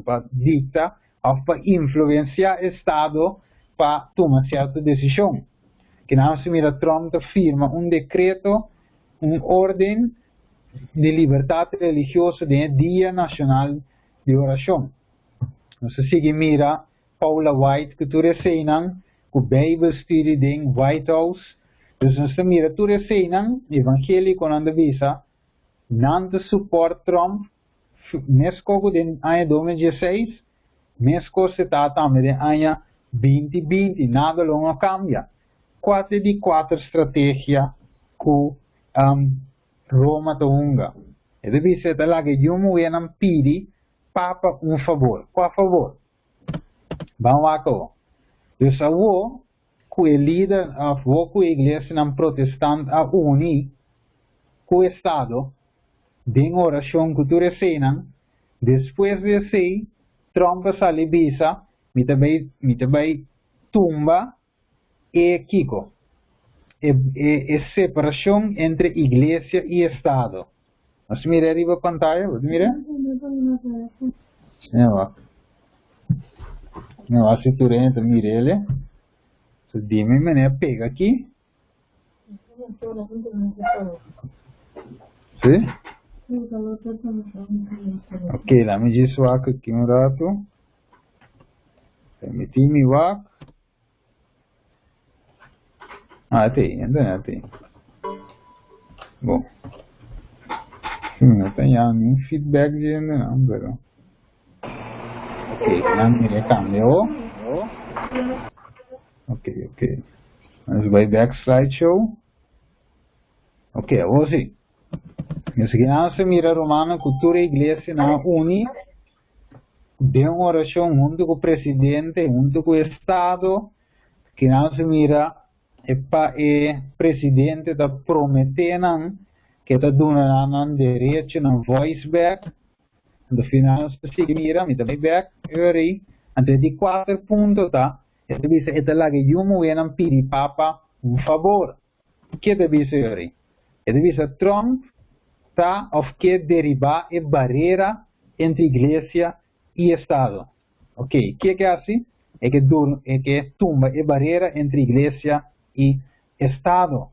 para dictar ou para influenciar o Estado para tomar certa decisão. Que não se mira Trump firma decreto, ordem de liberdade religiosa de Dia Nacional de Oração. Nós sigue mira Paula White que tu receinan, que Bible Study de White House. Então nós mira tu receinan, evangélico não visa, não suporta Trump, nesco de ano 2016, nesco se trata também de ano 2020, nada longo cambia. 4 de 4 estratégias que Roma tunga. E deve ser lá que eu não pedi Papa favor. Qual favor? Vamos aqui. Eu sou que o líder da igreja não protestante a unir com o Estado de oração que tu recebes. Depois de ser Trump sale visa, me também tumba e Kiko. É separação entre igreja e Estado. Você mira arriba a pantalla, você mira? Não, a cintura entra, mira ele. So, dime, pega aqui. Sim? Ok, lá me diz o aqui um rato. Meti mi wak. Tem, ainda tem. Bom. Não tem nenhum feedback de ainda não, pero. Ok, não me cambiou. Ok. Vamos vai back slideshow. Ok, hoje. Nós seguimos mira romana cultura igreja na uni. De uma oração junto com o presidente, junto com o Estado, que nós mira é presidente da prometendo que está dando direito na voice back, no final se mira, me também back, aí, entre de 4 pontos, tá? Deve ser lá que eu não pedi papa favor. Que deve ser aí? Deve ser Trump, tá? Of que derivar a barreira entre igreja e Estado. Ok, que é assim? É que tumba a barreira entre igreja e Estado.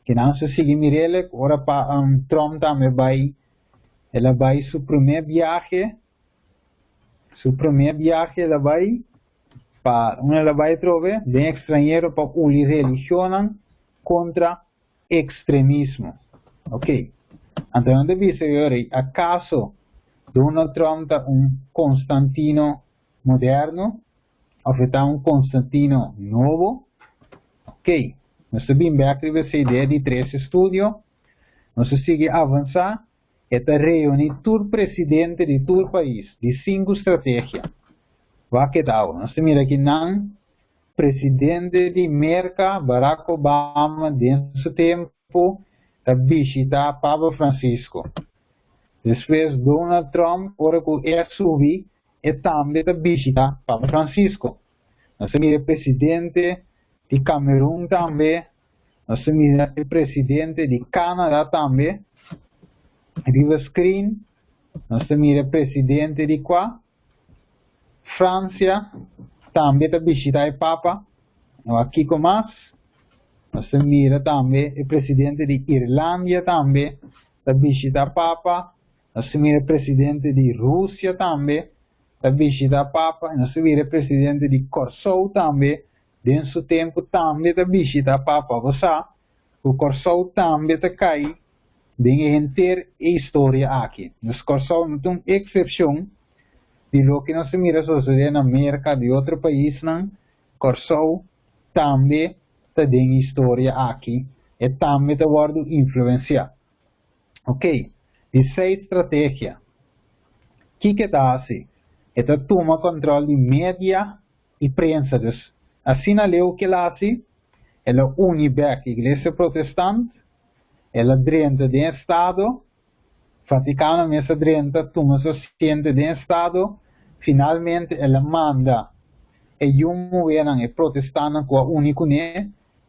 Que não se sigue mirele, ora para Trump também vai, ela vai seu primeiro viagem, ela vai para, ela vai trover, de estrangeiro para unir religião contra extremismo. Ok, então deve ser acaso Donald Trump é Constantino moderno, ou é Constantino novo. Ok, nós sabemos que essa ideia de 3 estudos, nós seguimos avançar, é reunir todo o presidente de todo o país, de 5 estratégias. Vai que tal? Nós mira aqui não, presidente de América, Barack Obama, dentro do tempo, a visita Papa Francisco. Depois, Donald Trump, ora que é subir, e também a visita Papa Francisco. Nós temos o presidente de Camerún também, nós temos o presidente de Canadá também, Riva Screen, nós temos o presidente de França, também a visita o Papa, aqui com mais, nós temos também o presidente de Irlanda também, a visita o Papa, nós temos o presidente de Rússia também, a visita o Papa, nós temos o presidente de Corsou também, dentro do tempo também a visita o Papa, você o Corsou também está cai, de inteira história aqui. Nos Corsou não tem exceção de lo que nós mira suceder na América, de outro país, não, Corsou também está de história aqui, e também está guardo influenciar. Ok, essa é a estratégia. O que está assim? Ela toma controle de mídia e prensa. Assim, o que ela faz, ela une a igreja protestante, ela drenta do Estado, Vaticano mesmo drenta, toma assistente do Estado, finalmente ela manda e um governo protestante com a único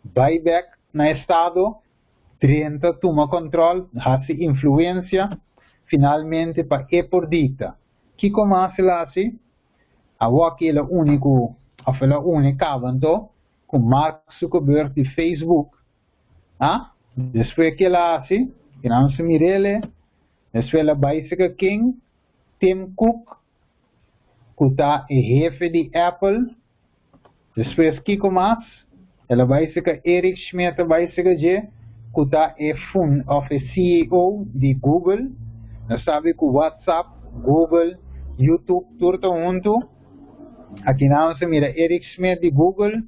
vai back no Estado, drenta, toma controle, faz influência, finalmente para por dita. Que começa lá assim, aquele único, aquela única avanto com Mark Zuckerberg de Facebook, depois que lá assim, que não se mirele, depois ela vai ser quem, Tim Cook, que está o jefe de Apple, depois que começa, ela vai ser Eric Schmidt, vai ser que está o CEO de Google, nós sabe que o WhatsApp, Google, YouTube, tudo junto. Aqui não se mira Eric Schmidt de Google.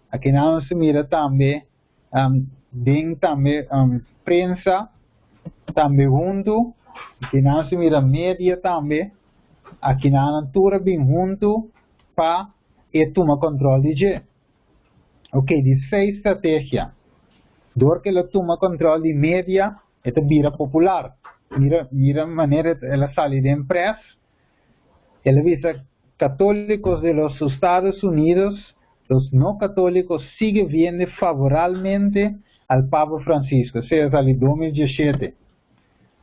Aqui não se mira também prensa também junto. Aqui não se mira mídia também. Aqui não tudo bem junto para tomar controle de. Ok, de seis estratégia. Dor que ela toma controle de mídia, ela vira popular. Mira maneira ela sai da empresa. Ela visa católicos de los Estados Unidos, los no católicos siguen viendo favorablemente al Papa Francisco, sea sale 2017.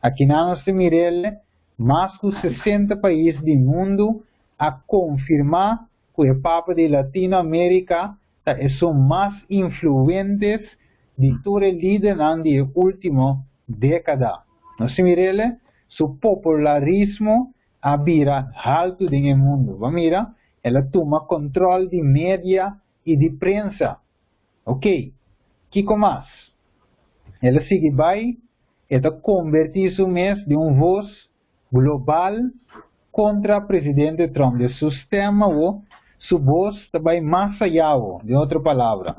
Aquí no se mire más de 60 países del mundo a confirmar que el Papa de Latinoamérica son más influentes de todo el líder en la última década. No se mire su popularismo a vira alto en el mundo. Mira, ela toma controle de mídia e de prensa. Ok, que mais? Ela sigue vai, ela convertir-se mês de voz global contra o presidente Trump. O sistema, sua voz vai mais allá, de outra palavra.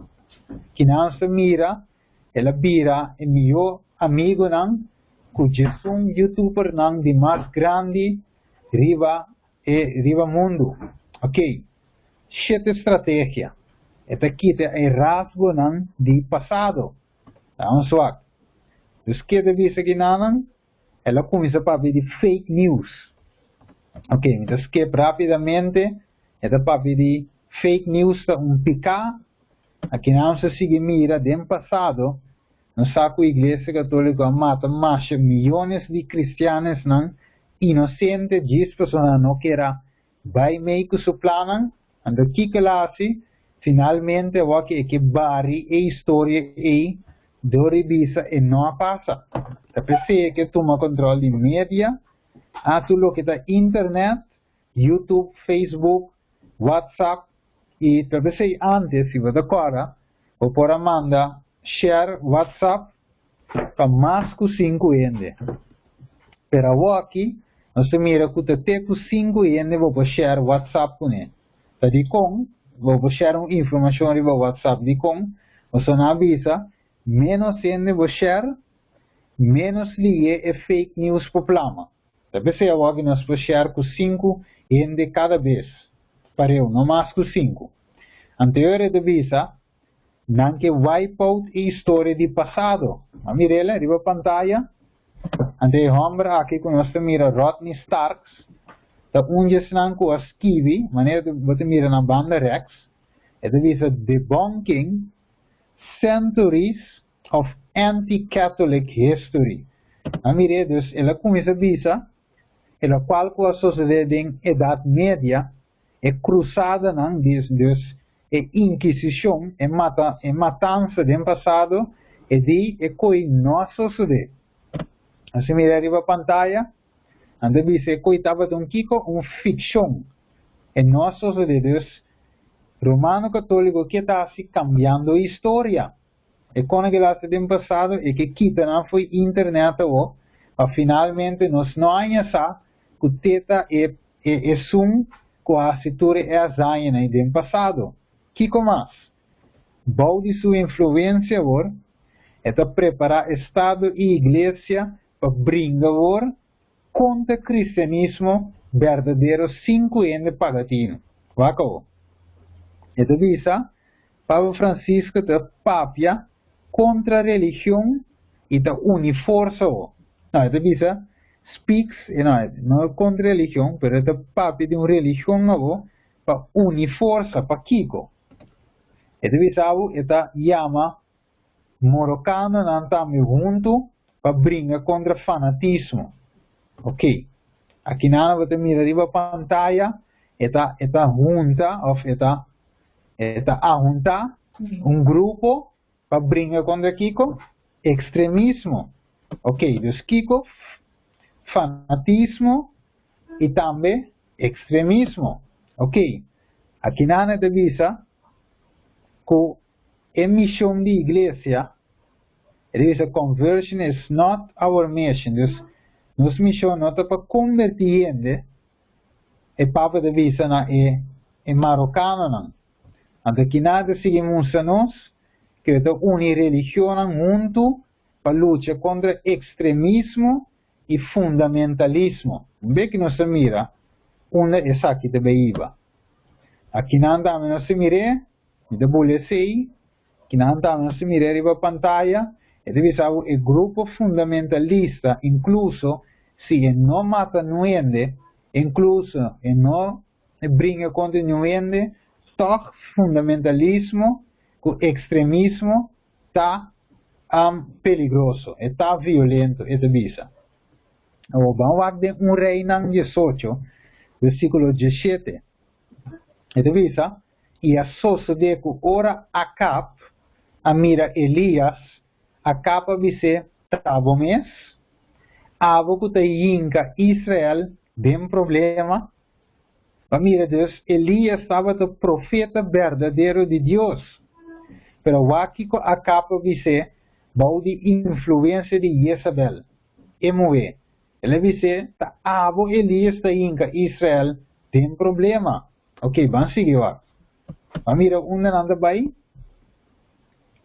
Que não se mira, ela vira o meu amigo, que é um youtuber de mais grande riva mundo. Ok. Sete estratégia. Esta quita é rasgo de passado. Vamos lá. Então, que deve ser que ela começa a ver de fake news. Ok. Então, que rapidamente, esta papi de fake news picar. Aqui não se sigue mira do passado. Não sabe que a igreja católica mata mais milhões de cristianos, inocente, 10 pessoas não querem vai meio que su planan, ando que ela assim, finalmente o que bari a história e do revisa e não passa. A pessoa que toma controle de mídia, a tudo que está internet, YouTube, Facebook, WhatsApp e talvez antes se você agora, ou por mandar share WhatsApp para mais que 5 ende. Pero aqui nós mira que até com 5 ende vou share WhatsApp com ele. Tadi com vou share informação riba WhatsApp de com, você não avisa, menos ende vou share, menos ligue é fake news problema. Talvez seja o nós vou share com 5 ende cada vez. Para eu, não mais com 5. Anterior de visa, não que wipe out a história do passado. A mirela, riba pantalla. Ante homem aqui com nós mira Rodney Starks. Da onde se não com a skivi, maneira de você mira na banda Rex. É de visa debunking centuries of anti-Catholic history. A mirela, dus, ela começa a visa, ela qual com a sociedade em Idade Média, é cruzada, não, dus, é inquisição, é matança do passado, e de é coi nossa sociedade. Assim, mira arriba a pantalla, anda dice coi estava de kiko, ficção. É nossa sociedade, romano católico que está se cambiando a história. E quando que lá se tem passado, é que quita não foi internet ou, finalmente nós não essa, que teta é sum, que a situação é a zaina e tem passado. Kiko mais, bau de sua influência agora, é para preparar Estado e Igreja para brincar contra o cristianismo verdadeiro 5 anos pagatino. Vacau. É de visa, Papa Francisco está papia contra a religião e está uniforça. Não, é de visa, speaks, não é contra a religião, mas está papia de uma religião para uniforça, para Kiko. É de visa, está chama Morocano não estamos juntos para brincar contra fanatismo. Ok. Aqui na você mira arriba a pantalla, está junta, ou está a juntar grupo para brincar contra Kiko, extremismo. Ok, dus Kiko, fanatismo e também extremismo. Ok. Aqui na te visa que a missão da igreja, conversion is not our mission. Dus, nossa missão não é para convertir gente, e papa de visa na é marocano não. Então, aqui nada seguimos a nós, que é uma religião junto para lutar contra extremismo e fundamentalismo. Vê que nós mira, onde é aqui de Beiba. Aqui nada nós mira, de bolesei, que não estamos a mirar a pantalla, e deve ser o grupo fundamentalista, incluso se não mata ninguém, incluso não brinca contra ninguém, toch fundamentalismo, o extremismo está peligroso, está violento, e deve ser. Vamos ver rei em 18, versículo 17. E deve ser, e a sociedade que ora Acab, a mira Elias, Acab vai ser tabo mês, abo que inca Israel, tem problema, a mira Deus, Elias estava o profeta verdadeiro de Deus, pero o aqui que Acab vai ser, bau de influência de Jezabel, e moe, ele vai ser, abo Elias da inca Israel, tem problema, ok, vamos seguir lá. A mira onde anda bem,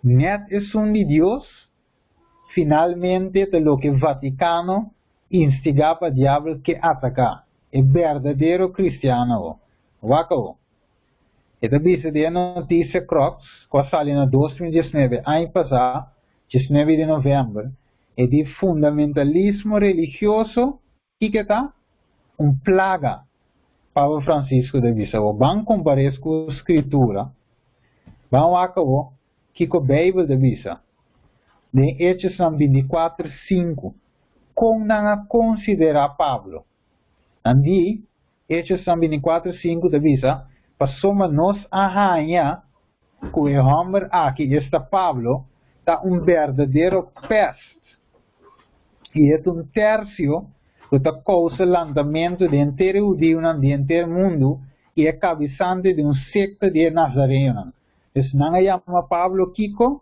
net é som de Deus, finalmente de lo que Vaticano instigava o diabo que atacar. É verdadeiro cristiano. Wacko. E também se deu notícia Crocs, que saiu em 2019, ano passado, 19 de novembro, é de fundamentalismo religioso, que está plaga. Papa Francisco de Visa, vamos comparar com a escritura, vamos acabar que com a Bíblia de Visa, em Hechos 24:5, como não considerar Pablo. Andi, Hechos 24:5 de Visa, passamos nós a arranhar que o homem aqui, este Pablo, está verdadeiro peste. E é terço que causa o lançamento do inteiro judeu do inteiro mundo e é cabeçante de secta de Nazareno. Então, não chama Pablo Kiko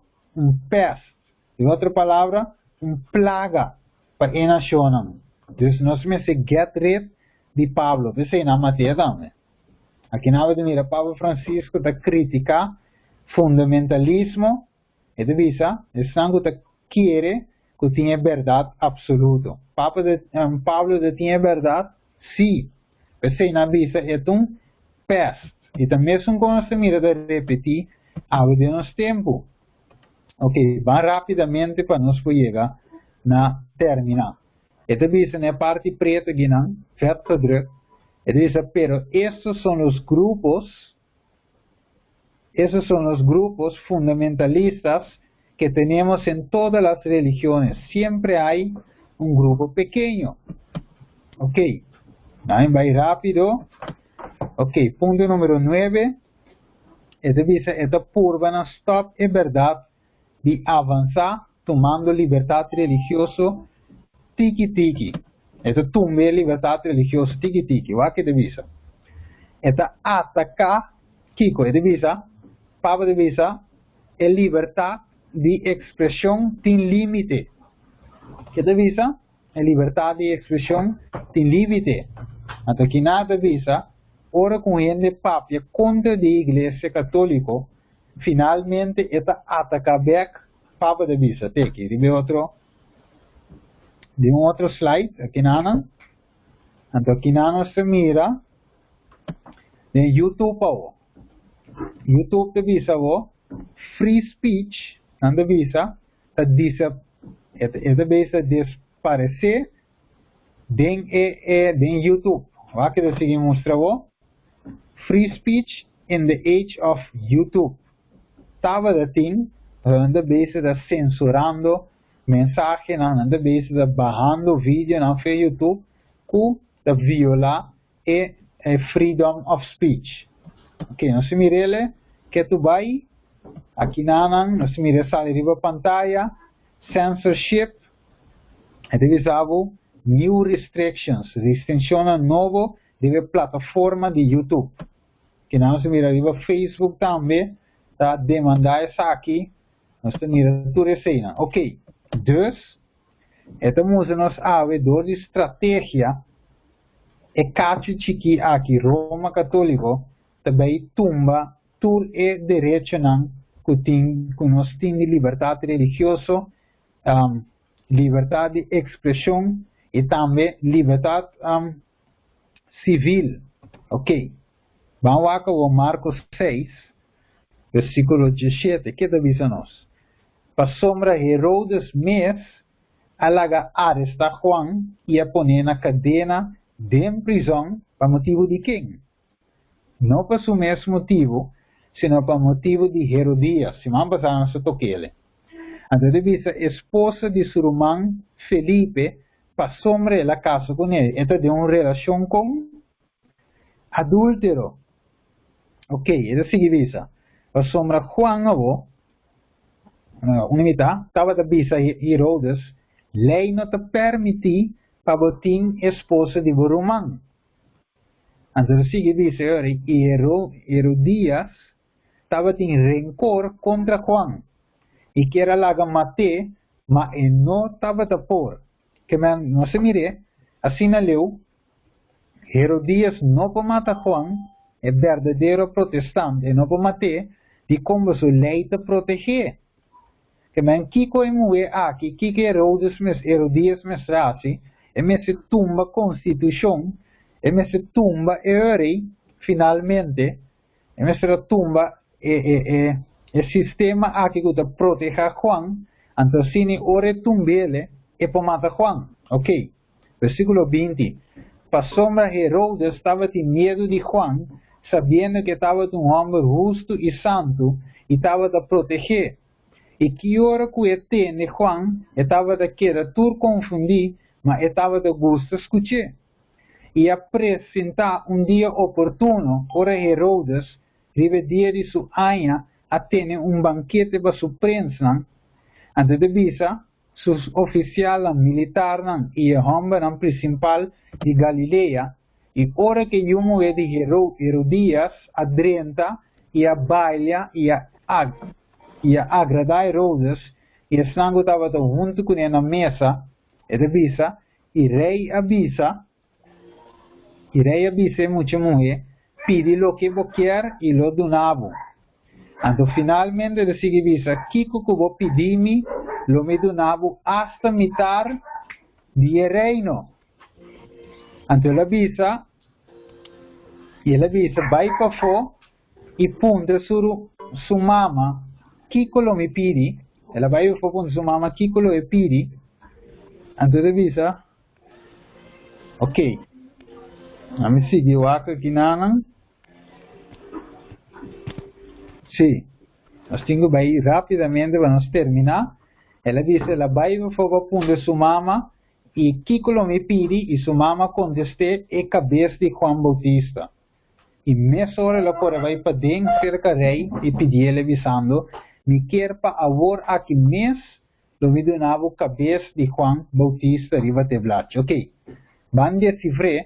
peste. Em outra palavra, plaga para a nação. Então, nós temos que get rid de Pablo. Isso é na matéria também. Aqui na hora de mirar, Pablo Francisco está criticar fundamentalismo e de visa, o sangue quer que tinha verdade absoluta. Pablo tinha verdade? Sim. Pensei na visa é peste. E também são como se mira de repetir algo de nosso tempo. Ok, vamos rapidamente para nós chegar na terminar. Esta visa na parte preta aqui não, vet druk. Esta visa, pero estos son los grupos fundamentalistas que tenemos en todas las religiones. Siempre hay un grupo pequeño. Ok, va rápido. Ok, punto número 9. Esta visa, esta purva no stop en verdad de avanzar tomando libertad religiosa tiki-tiki. Esta tumbe libertad religiosa tiki-tiki. ¿Va que te visa? Esta ataca, Kiko, esta visa, Papa de visa, es libertad de expresión sin límite. Esta visa, es libertad de expresión sin límite. Hasta que nada visa, ora con gente papia contra la iglesia católica, finalmente esta ataca back Papa de visa. Aquí, de un otro slide, aquí nada. Entonces aquí nada se mira en YouTube. YouTube de visa, free speech, de visa, dice, esta visa desaparece en YouTube. Va que te sigue mostrando free speech in the age of YouTube. Estaba de tin, anda visa de censurando mensajes, anda visa de bajando vídeo na YouTube, que de viola freedom of speech. Ok, não se mirele que tu vai aqui não se mire sale riba pantalla censorship revisavo new restrictions restrizione novo de plataforma de YouTube que não se mira riba Facebook também tá demandar essa aqui não se mira tu receina. Ok, dus estamos nós a ver de estratégia cacho chiqui aqui Roma Católico também tumba todo o direito que nós temos de liberdade religiosa, liberdade de expressão e também liberdade civil. Ok. Vamos aqui ao Marcos 6, versículo 17, que diz a nós. Para sombra Herodes mês, alaga arresta Juan e a pôr na cadena de prisão para motivo de quem? Não para o mesmo motivo, sino para motivo de Herodias, se vamos passar a toquele. Então, a esposa de seu irmão Felipe passou sobre a casa com ele. Esta de uma relação com adúltero. Ok, esta seguivisa. Passou sobre Juan, uma mitad, estava da bisa Herodes, lei não te permite para botar esposa de seu irmão. Então, sigue dice, Herodias estava em rencor contra Juan. E que era laga mate, mas não estava de por. Que não se mire, assim na leu, Herodias não pode matar Juan, é verdadeiro protestante, e não pode matar, de como sua lei te proteger. Que Kiko e mulher aqui, que Herodias mestrasi, e me se tumba constituição, e me se tumba finalmente, e me se tumba o sistema aqui que protege Juan, então se ore tumbele e para matar Juan. Ok, versículo 20. Para sombra Herodes estava de medo de Juan, sabendo que estava um homem justo e santo, e estava a proteger. E que hora que ele tem Juan, estava de querer tudo confundir, mas estava de gosto escutar. E apresentar dia oportuno para Herodes, rive dia de sua anha, a ter banquete para sua prensa, antes de visa, sus oficiais militares e a homem principal de Galileia, e hora que eu mulher de Herodias adrenta e a baila e a agradar Herodes, e o sangue estava junto com ele na mesa, e de visa, e rei avisa muita mulher, pide lo que vos quer e lo donavo. Então, finalmente, de seguir visa, Kiko que vos pedimi, lo me donavo hasta mitad de reino. Então, ela visa, vai para fora, e punta su mama, Kikolo mi pidi, ela vai para punta su mama, Kikolo e pidi, anto de visa, ok, vamos seguir o aqui nanan, sim, nós temos que ir rapidamente para nós terminar, ela diz, ela vai para punta su mama, e Kikolo me pidi, e su mama conteste, e cabeça de Juan Bautista. E nessa hora ela pode vai para dentro cerca rei e pedir ele avisando, me quer para avor aqui mês, lo me donava cabeça de Juan Bautista riba te blate. Ok, vamos decifrar,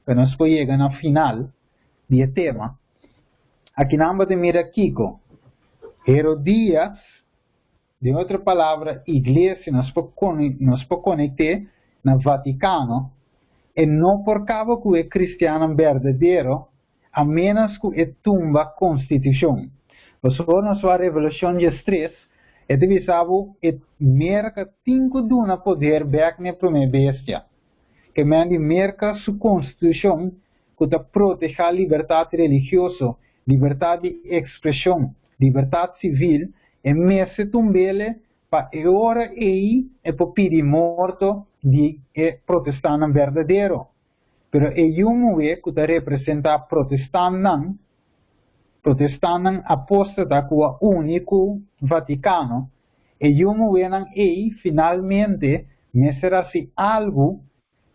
para nós chegar no final do tema. Aqui não vamos mira Kiko. Herodias, de outra palavra, igreja, nós podemos conectar no Vaticano, e não por causa que é cristiano verdadeiro, a menos que é tumba a Constituição. Nós vamos a Revolução de Estrés, e deve saber que merca cinco duna poder back na primeira bestia. Que mande merca sua Constituição, que te protege a liberdade religiosa, liberdade de expressão, liberdade civil, e messe tumbele para ora e para pedir morto de protestante verdadeiro. Pero um é que representa protestante apóstata que é único Vaticano. Um é finalmente será-se algo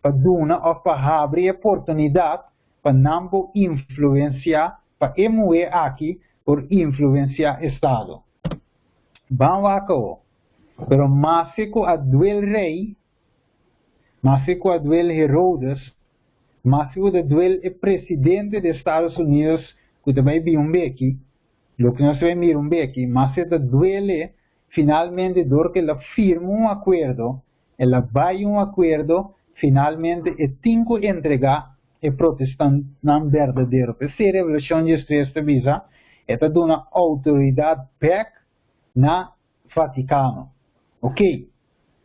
para dar ou para abrir oportunidade para não influenciar, para aqui por influenciar o Estado. Vamos acá. Pero mais que a duel rei, mais que a duel Herodes, mas que o duel é presidente dos Estados Unidos, que também vi aqui, o que nós vemos aqui, mas que duel finalmente, dor que ela firma acordo, ela vai acordo, finalmente, e tem que entregar o protestante não verdadeiro. Essa revolução de estresse da visa, ela dá uma autoridade back na Vaticano. Ok,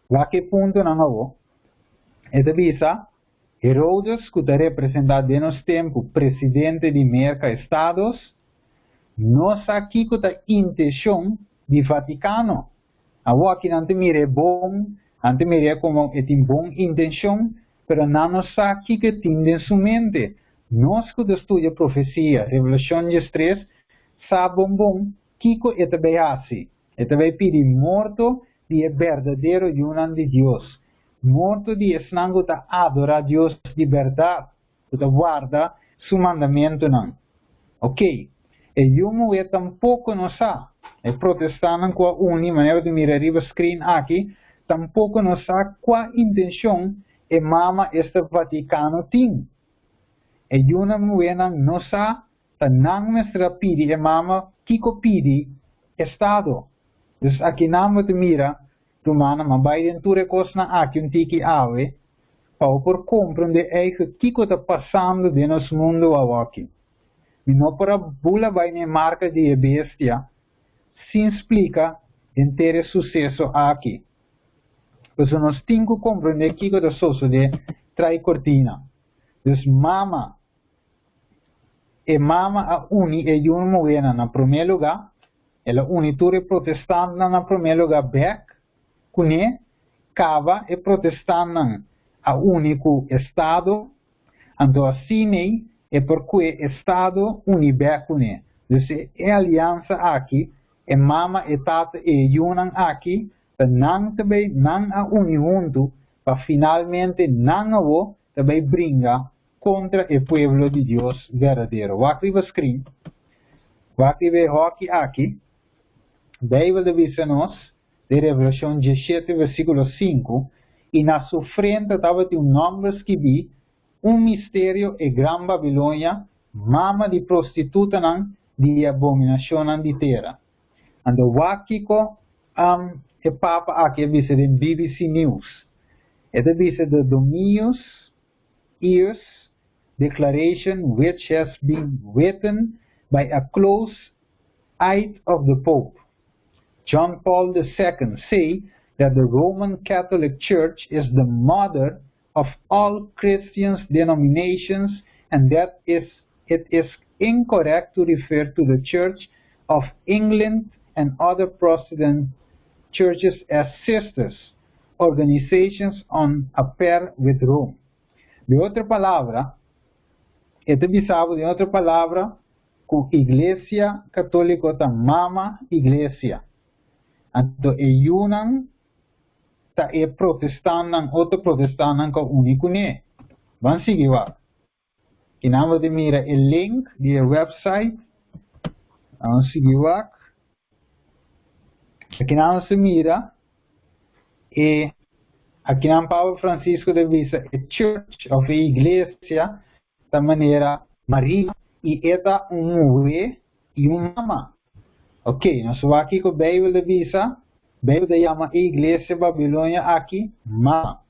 lá que ponto não há? Ela visa, Herodes, que está representado em nosso tempo, presidente de Merca Estados, nós aqui que está intenção de Vaticano. Agora que não mire bom, não mire como tem boa intenção, mas não nós aqui que tem em sua mente. Nós que estuda profecia, Revolução de Estrés, sabem bom que é também assim. É também pedir morto de verdadeiro união de Deus. Morto de esnango ta adora Deus de verdade, ta guarda su mandamento não. Ok? E yumo é tampouco não sabe. E protestante com a uni, maneira de mirar o screen aqui, tampouco não sabe qual intenção e mama este Vaticano tem. E yuna mulher não sabe, ta não mestra pidi e mama kiko pidi Estado. Dus aqui não te mira, tu mana, mas vai dentro de coisa aqui tiki ave, para por compreender o que está passando de nosso mundo aqui. E não para bula vai na marca de bestia, se explica inteiro sucesso aqui. Pois nós temos que compreender o que está sucedendo trai cortina. Dus mama a uni e uma mulher na primeiro lugar, ela unitura protestante na primeiro lugar back, kune cava e protestante a único Estado, então assim é porque Estado uniback kune. Então é aliança aqui, é mama e tata e unan aqui, para não também não a uni junto, para finalmente não a também brinca contra o povo de Deus verdadeiro. O aqui vai screen, o aqui vai hockey aqui, daí vai dizer nós de Revolução 17, versículo 5, e na sua frente estava um nome escrito, mistério e grande Babilônia, mama de prostituta de abominação de terra. And o Wakiko e Papa aqui diz em BBC News. Ele diz the Dominus Ears Declaration which has been written by a close eye of the Pope. John Paul II say that the Roman Catholic Church is the mother of all Christian denominations and that its it is incorrect to refer to the Church of England and other Protestant churches as sisters, organizations on a pair with Rome. De outra palavra, este bisavo de outra palavra, que Iglesia Católica ta mama Iglesia. Então, e unan ta e protestantan, outro protestantan ka único ne. Vamos seguir lá. E na hora de mira o link de website, vamos seguir lá. Aqui na hora de mira, e aqui na Papa Francisco de visa a Church of a Iglesia da maneira Maria e esta mulher e mama. Ok, nós vamos aqui com a Bíblia de visa, Bíblia de chama Iglesia Babilônia aqui, mama.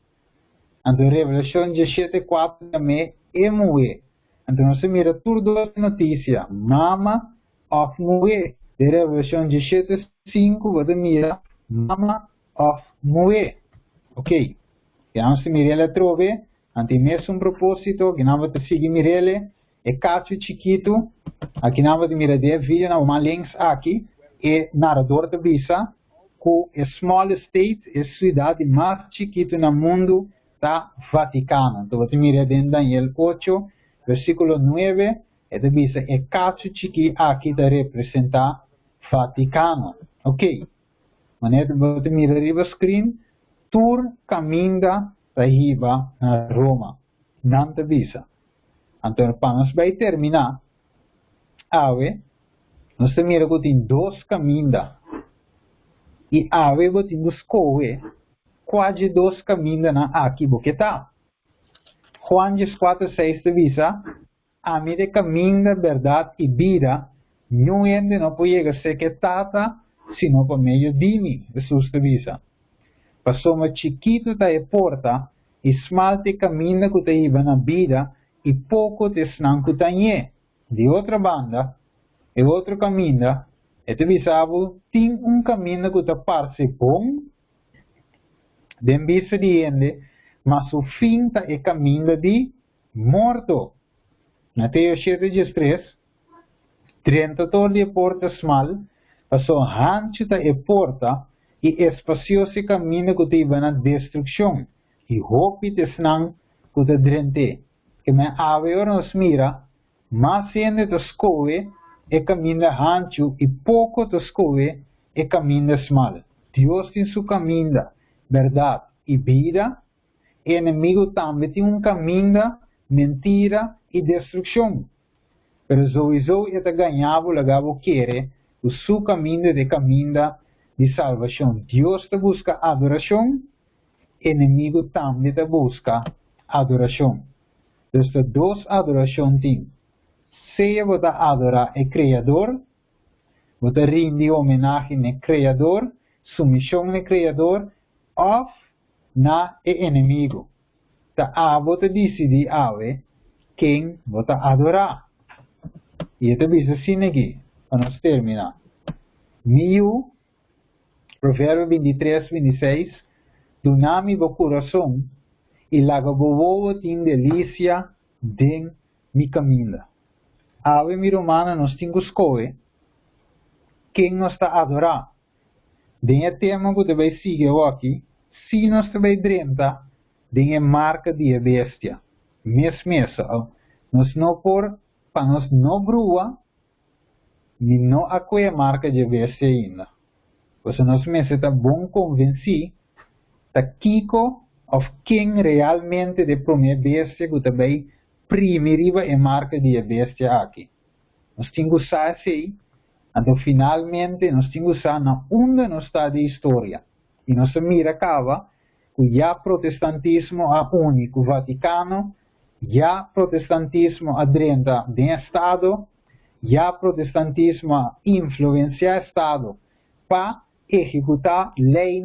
Então, Revelação 17:4 também é mulher. Então, nós mira tudo a notícia, mama of mulher. De Revelação 17:5, você mira mama of mulher. Ok, então se Mirele trove, ante mesmo propósito, que não vai seguir Mirele, é cacho chiquito, aqui não vai mirar de vídeo, não vai links aqui, é narrador de visa, com a small state, é a cidade mais chiquita no mundo, da Vaticano. Então você mira de Daniel 8, versículo 9, é de visa, é cacho chiquito aqui de representar Vaticano. Ok, mas você mira de screen, tour caminda arriba a Roma, não te visa. Então, para nós vai terminar, nós temos que ter dois caminhos. E ave tem dos coe, quase dois caminhos aqui, porque tá. Juan 4:6 te visa, a mim de caminho, verdade e vida, não pode ser que tata, sino por meio de mim, Jesus te visa. Passou uma chiquito da porta, esmalte caminho que te iba na vida, e pouco te snan que tenha. De outra banda, e outro caminho, e te bisavo, tem caminho que te parece bom, de vista de ende, mas o fim é caminho de morto. Mateus 7:3, 30 de porta smal, passou hancho da porta, e espacioso caminho que te iba na destruição, e hopi te snan que te drente, que me ave nos mira, mas sendo te escoe, e caminho hancho, e pouco te escoe, e caminho smal. Deus tem seu caminho, verdade e vida, e inimigo também tem caminho, mentira e destruição. Pero sowieso ele ganhava, lagava querer, o seu caminho de salvação. Deus te busca adoração, inimigo também te busca adoração. Então, duas adorações tem. Seja você adorar o Criador, você rende homenagem ao Criador, submissão ao Criador, ou na inimigo. Então, você decide quem você adorar. E eu te digo assim aqui, para nós terminar. Provérbio 23:26, do nome do coração, e laga boa tem delícia de mi caminho. Ave mi romana nós temos escolher quem nós está a adorar. Den o tema que vai seguir aqui, se nós vai drenta, den a marca de bestia. Mesmo, nós não por, para nós não brua, nem não acolhe a marca de bestia ainda. Você nós mesmo está bom convencer, da Kiko, of quem realmente de primeira bestia que também primeira a marca de bestia aqui. Nós temos que usar assim, então finalmente nós temos que usar na onde nós está de história. E nós mira acaba que já protestantismo a único Vaticano, já protestantismo adrenta de Estado, já protestantismo a influenciar Estado para executar lei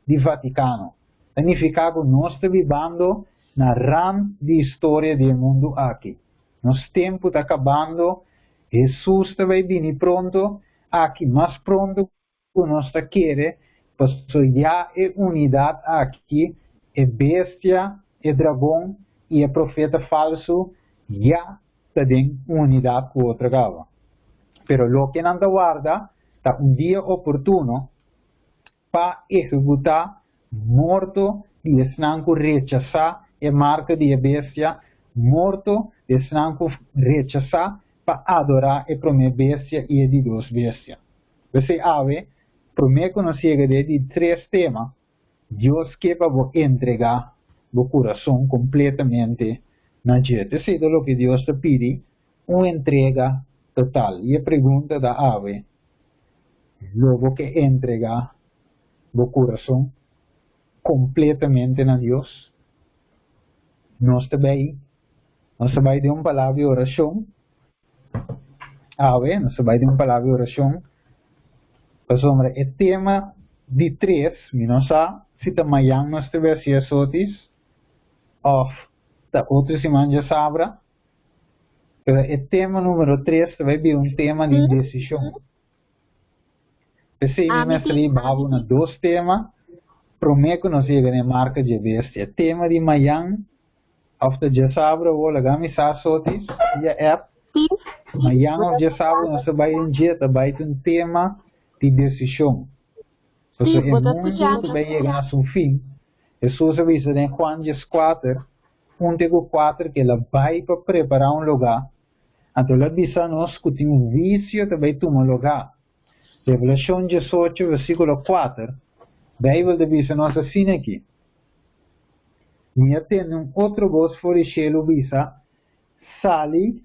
de Vaticano. Significa que nós estamos vivendo na ram de história do mundo aqui. Nosso tempo está acabando, Jesus vai vir pronto, aqui mais pronto que nós queremos, porque já é unidade aqui, é bestia, é dragão e é profeta falso, já tem unidade com outra gava. Pero lo que não guarda está dia oportuno para executar morto de esnanco rechazar a marca de bestia, morto de esnanco rechazar para adorar a primeira bestia e a de duas bestias. Você ave, primeiro que nos chega de três temas, Deus quer para entregar o coração completamente na gente. Isso é o que Deus te pede, uma entrega total. E a pergunta da ave, logo que entregar o coração completamente na Deus, nós também de uma palavra de oração, ave, nós também de uma palavra de oração, sobre o tema de três, não sabe, se amanhã nós tiver se sotis, ou da outra semana já sabra, pero o tema número 3 vai ser um tema de decisão. Esse mestre babo na dois temas, prometo que nós chega na marca de bestia. Tema de amanhã, ou da já sabra, vou lagar me sa sotis, via app, amanhã ou já sabra, nós vai um dia, vai ter um tema de decisão. Porque o mundo vai chegar a seu fim. Jesus avisa em Juan 4, 1:4, que ela vai para preparar um lugar. Então ela diz a nós que tem um vício que vai tomar lugar. Revelação 18, versículo 4, a Bíblia diz a nós assim aqui. E tem um outro voz fora do cielo diz, Sali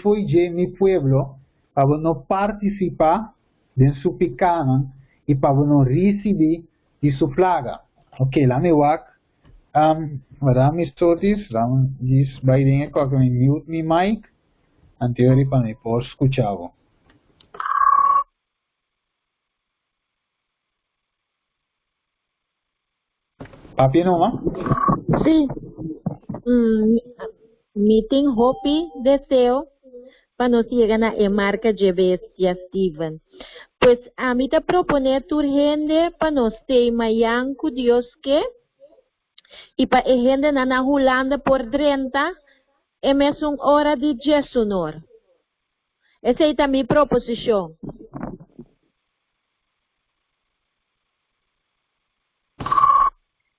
foi de mi pueblo para não participar de su pecado e para não receber de sua plaga. Ok, lá me wak. Madame Stotis, diz vai dinheiro que me mute mi mic, anterior para me poder escuchar. Papi não, Sí. Meeting hopi deseo para nos llegar a marca de bestia Steven. Pues a mí te proponer tu urgente para nos ter mañana con Dios que y para gente na Holanda por 30 é mesmo hora de jesunor. Essa é a minha proposição.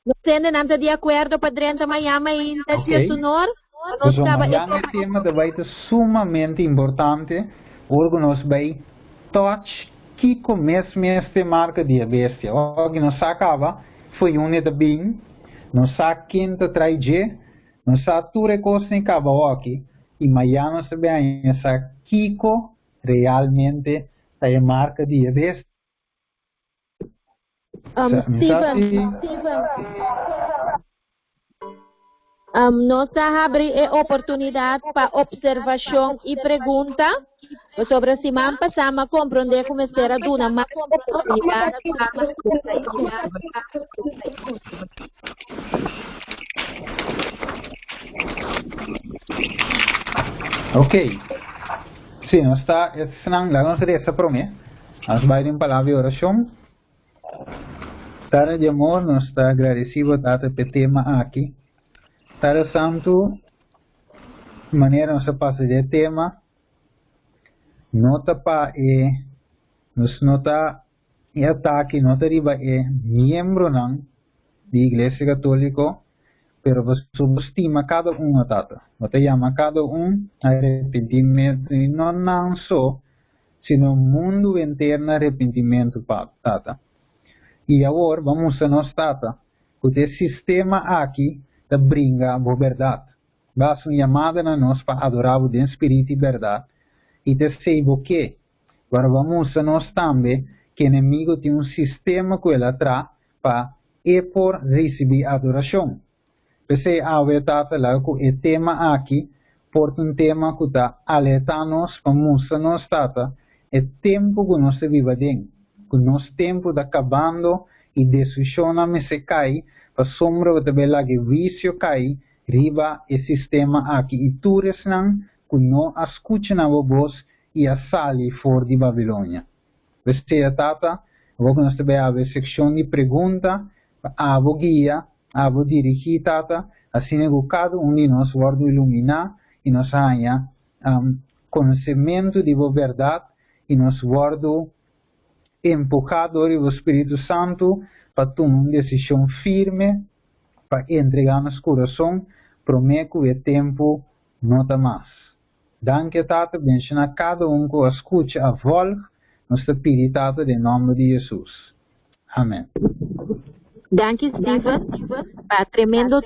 Você não está de acordo para 30 amanhã ainda jesunor? Então, amanhã o tema vai ser sumamente importante. Hoje nós vai touch que começa esta marca de bestia. O que nos acaba foi de bem. Não sabe quem te traz, não sabe tudo que em acaba aqui. E amanhã nós sabemos essa Kiko realmente é a marca de bestia. Steven. Nós abrimos a oportunidade para observação e pergunta. Sobre a semana passada, compreender como será uma mais oportunidade. Ok. Sim, nós está, senang lá nós resta para mim. Nós vai em palavra de oração. Tara de amor, nós está agradecido a pelo tema aqui. Tara santo, maneira nós passa de tema. Nota pa nos nota e ataque, nota riba membro não de Igreja Católica, pero você subestima cada a tata. Você chama cada a arrependimento e não só, sino mundo inteiro arrependimento tata. E agora vamos a nós tata, que o sistema aqui te brinca a verdade. Basta uma chamada na nós para adorar o Espírito e verdade. E te sei o que? Agora vamos a nós também que o inimigo tem um sistema que ele atrás para por receber adoração. Você a verdade lá que o tema aqui, por um tema que está alertando-nos para mostrar nós tata, é tempo que nós vivemos dentro, que nosso tempo está acabando e destruição se cai, para sombra que também lá que vício cai, riba o sistema aqui e tudo não que não escuta na voz e a sali fora de Babilônia. Você tata, vou que nós também a secção de pergunta, a guia, a dirigir tata, Assim, cada um de nós vai iluminar e nos ganha conhecimento de boa verdade e nos vai empurrado do Espírito Santo para tomar uma decisão firme para entregar nosso coração para o tempo não está mais. Danke, Tata, bendiga cada um que escuta a voz, nos pede, Tata, em nome de Jesus. Amém. Danke, Steven. Tremendo